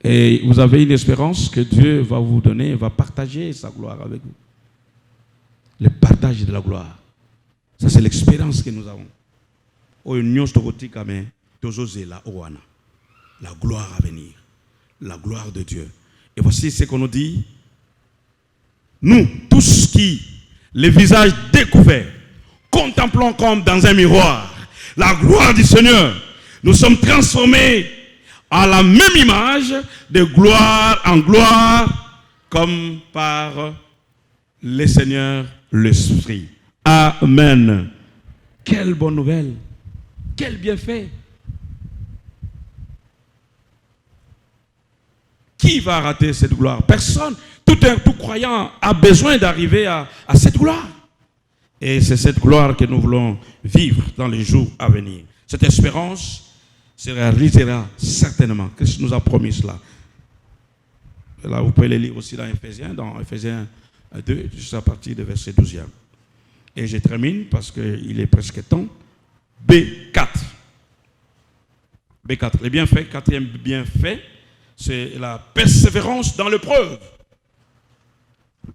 A: Et vous avez une espérance que Dieu va vous donner, va partager sa gloire avec vous. Le partage de la gloire. Ça, c'est l'expérience que nous avons. La gloire à venir. La gloire de Dieu. Et voici ce qu'on nous dit. Nous, tous qui, les visages découverts, contemplons comme dans un miroir la gloire du Seigneur, nous sommes transformés à la même image de gloire en gloire comme par le Seigneur l'Esprit. Amen. Quelle bonne nouvelle. Quel bienfait. Qui va rater cette gloire? Personne. Tout croyant a besoin d'arriver à cette gloire. Et c'est cette gloire que nous voulons vivre dans les jours à venir. Cette espérance se réalisera certainement. Christ nous a promis cela. Là, vous pouvez les lire aussi dans Ephésiens 2, juste à partir du verset 12e. Et je termine parce qu'il est presque temps. B4. Les bienfaits, quatrième bienfait, c'est la persévérance dans l'épreuve.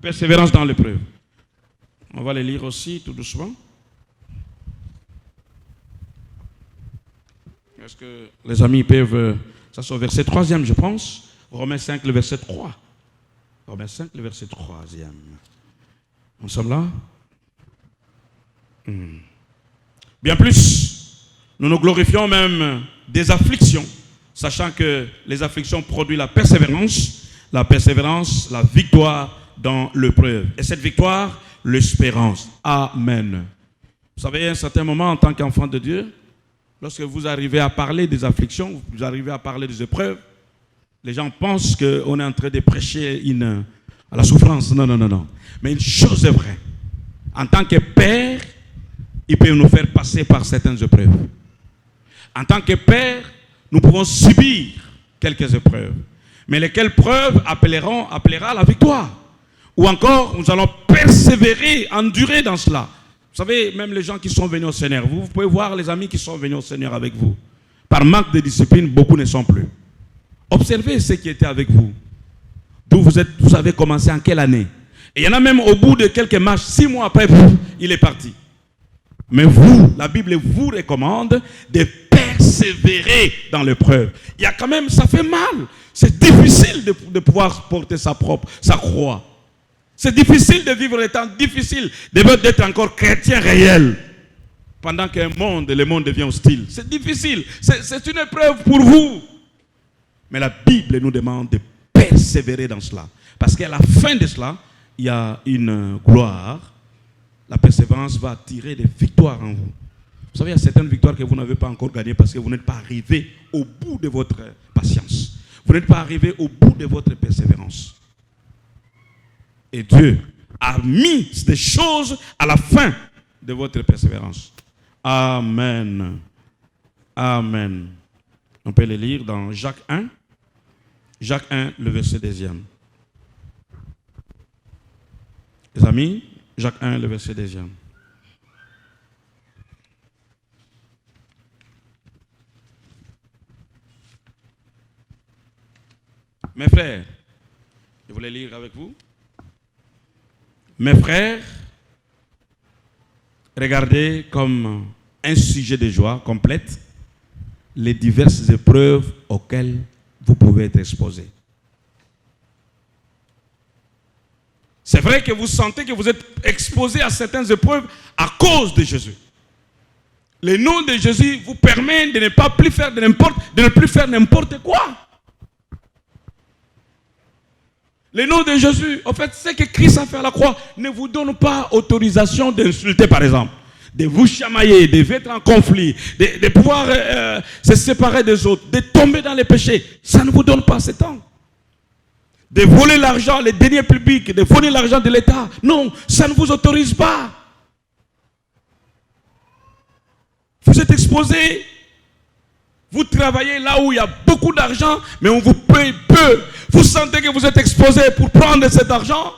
A: Persévérance dans l'épreuve. On va les lire aussi tout doucement. Est-ce que les amis peuvent... Ça c'est au verset 3e, je pense. Romains 5, le verset 3. Romains 5, le verset 3e. Nous sommes là. Bien plus, nous nous glorifions même des afflictions, sachant que les afflictions produisent la persévérance, la victoire dans l'épreuve. Et cette victoire, l'espérance. Amen. Vous savez, à un certain moment, en tant qu'enfant de Dieu, lorsque vous arrivez à parler des afflictions, vous arrivez à parler des épreuves, les gens pensent qu'on est en train de prêcher à la souffrance. Non. Mais une chose est vraie. En tant que père, il peut nous faire passer par certaines épreuves. En tant que père, nous pouvons subir quelques épreuves. Mais lesquelles preuves appellera la victoire. Ou encore, nous allons persévérer, endurer dans cela. Vous savez, même les gens qui sont venus au Seigneur, vous pouvez voir les amis qui sont venus au Seigneur avec vous. Par manque de discipline, beaucoup ne sont plus. Observez ceux qui étaient avec vous. D'où vous avez commencé en quelle année? Et il y en a même au bout de quelques marches, 6 mois après, il est parti. Mais vous, la Bible vous recommande de persévérer dans l'épreuve. Il y a quand même, ça fait mal. C'est difficile de pouvoir porter sa croix. C'est difficile de vivre les temps difficiles, d'être encore chrétien réel. Pendant le monde devient hostile. C'est difficile. C'est une épreuve pour vous. Mais la Bible nous demande de persévérer dans cela. Parce qu'à la fin de cela, il y a une gloire. La persévérance va tirer des victoires en vous. Vous savez, il y a certaines victoires que vous n'avez pas encore gagnées parce que vous n'êtes pas arrivé au bout de votre patience. Vous n'êtes pas arrivé au bout de votre persévérance. Et Dieu a mis des choses à la fin de votre persévérance. Amen. Amen. On peut les lire dans Jacques 1. Jacques 1, le verset 2e. Les amis, Jacques 1, le verset 2. Mes frères, je voulais lire avec vous. Mes frères, regardez comme un sujet de joie complète les diverses épreuves auxquelles vous pouvez être exposés. C'est vrai que vous sentez que vous êtes exposé à certaines épreuves à cause de Jésus. Le nom de Jésus vous permet de ne plus faire n'importe quoi. Le nom de Jésus, en fait, ce que Christ a fait à la croix ne vous donne pas autorisation d'insulter, par exemple, de vous chamailler, de être en conflit, de pouvoir se séparer des autres, de tomber dans les péchés. Ça ne vous donne pas ce temps. De voler l'argent, les deniers publics, de voler l'argent de l'État. Non, ça ne vous autorise pas. Vous êtes exposé. Vous travaillez là où il y a beaucoup d'argent, mais on vous paye peu. Vous sentez que vous êtes exposé pour prendre cet argent?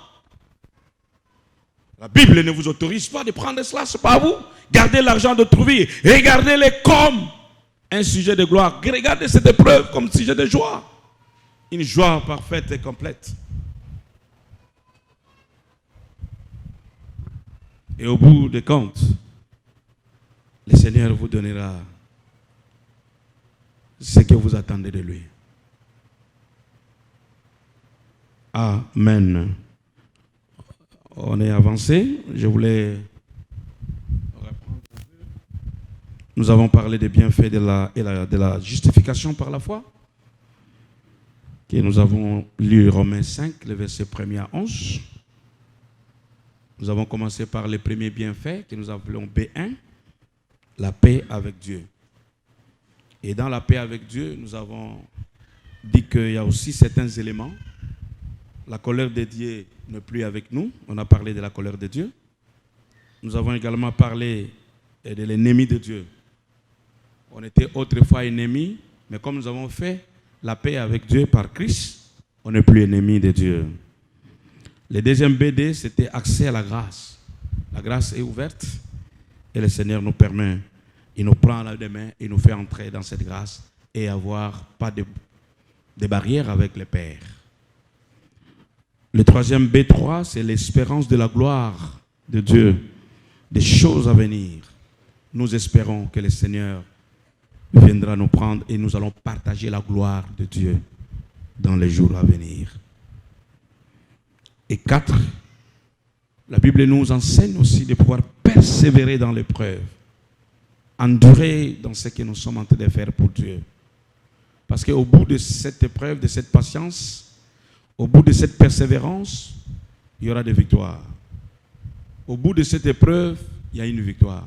A: La Bible ne vous autorise pas de prendre cela, ce n'est pas vous. Gardez l'argent d'autrui. Regardez-les comme un sujet de gloire. Regardez cette épreuve comme sujet de joie. Une joie parfaite et complète. Et au bout des comptes, le Seigneur vous donnera ce que vous attendez de lui. Amen. On est avancé. Je voulais reprendre un peu. Nous avons parlé des bienfaits de la justification par la foi. Et nous avons lu Romains 5, le verset 1er à 11. Nous avons commencé par les premiers bienfaits que nous appelons B1, la paix avec Dieu. Et dans la paix avec Dieu, nous avons dit qu'il y a aussi certains éléments. La colère de Dieu n'est plus avec nous. On a parlé de la colère de Dieu. Nous avons également parlé de l'ennemi de Dieu. On était autrefois ennemis, mais comme nous avons fait la paix avec Dieu par Christ, on n'est plus ennemis de Dieu. Le deuxième BD, c'était accès à la grâce. La grâce est ouverte et le Seigneur nous permet, il nous prend la main, il nous fait entrer dans cette grâce et avoir pas de barrières avec le Père. Le troisième B3, c'est l'espérance de la gloire de Dieu, des choses à venir. Nous espérons que le Seigneur viendra nous prendre et nous allons partager la gloire de Dieu dans les jours à venir. Et 4, la Bible nous enseigne aussi de pouvoir persévérer dans l'épreuve, endurer dans ce que nous sommes en train de faire pour Dieu. Parce qu'au bout de cette épreuve, de cette patience, au bout de cette persévérance, il y aura des victoires. Au bout de cette épreuve, il y a une victoire.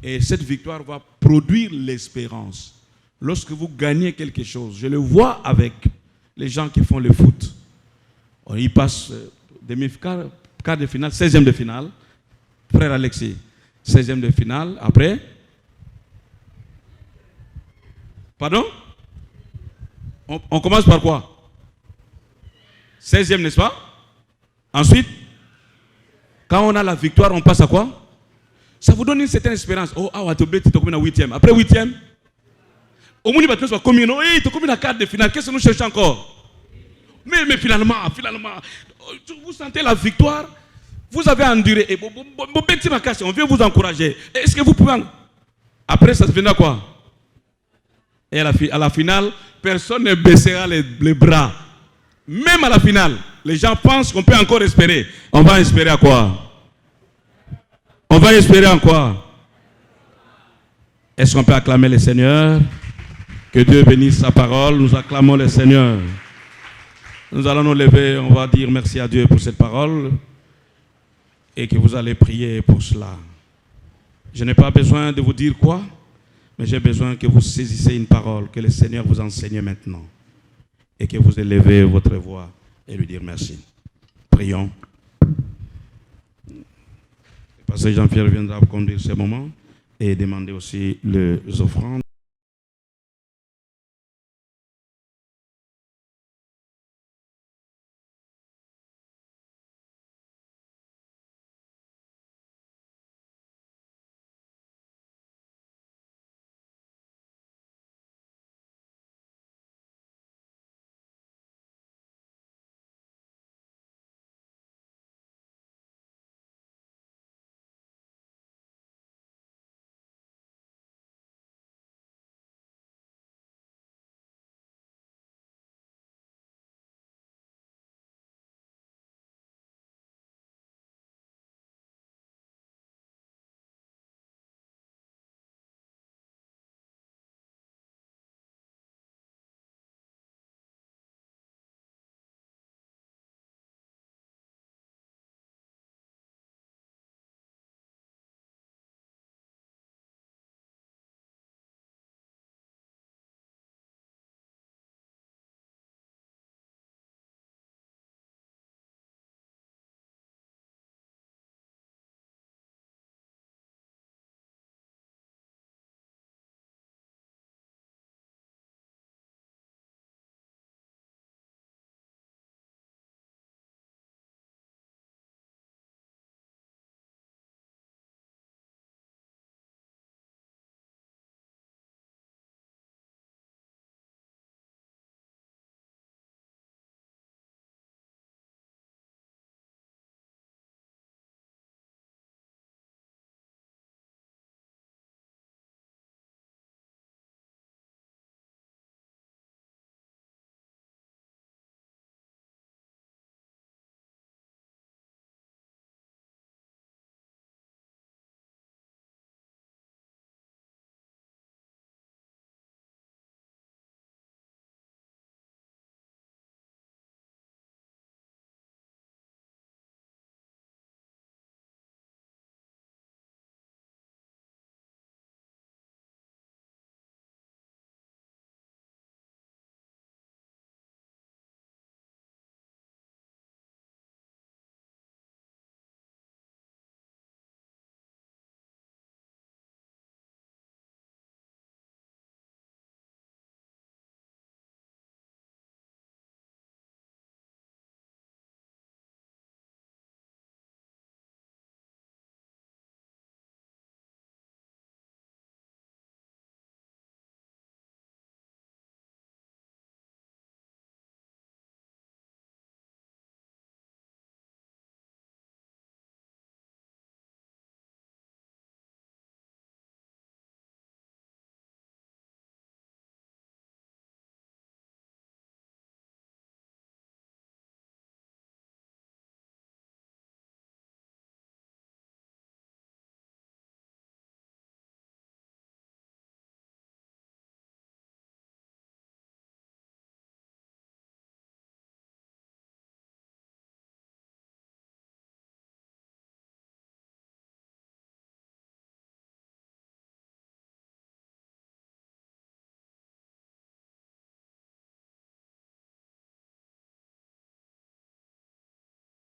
A: Et cette victoire va produire l'espérance. Lorsque vous gagnez quelque chose, je le vois avec les gens qui font le foot. Ils passent demi-quart, quart de finale, 16e de finale. Frère Alexis, 16e de finale. Après? Pardon? On commence par quoi? 16e, n'est-ce pas? Ensuite, quand on a la victoire, on passe à quoi? Ça vous donne une certaine espérance. Oh, ah, tu es comme 8e. Après 8e, au moins, tu vas comme la carte de finale. Qu'est-ce que nous cherchons encore? Mais finalement, vous sentez la victoire. Vous avez enduré. Et on vient vous encourager. Est-ce que vous pouvez... Après, ça se fait à quoi? Et à la finale, personne ne baissera les bras. Même à la finale, les gens pensent qu'on peut encore espérer. On va espérer à quoi? On va espérer en quoi? Est-ce qu'on peut acclamer le Seigneur? Que Dieu bénisse sa parole. Nous acclamons le Seigneur. Nous allons nous lever. On va dire merci à Dieu pour cette parole. Et que vous allez prier pour cela. Je n'ai pas besoin de vous dire quoi. Mais j'ai besoin que vous saisissez une parole. Que le Seigneur vous enseigne maintenant. Et que vous élevez votre voix. Et lui dire merci. Prions. Pasteur Jean-Pierre viendra conduire ce moment et demander aussi les offrandes.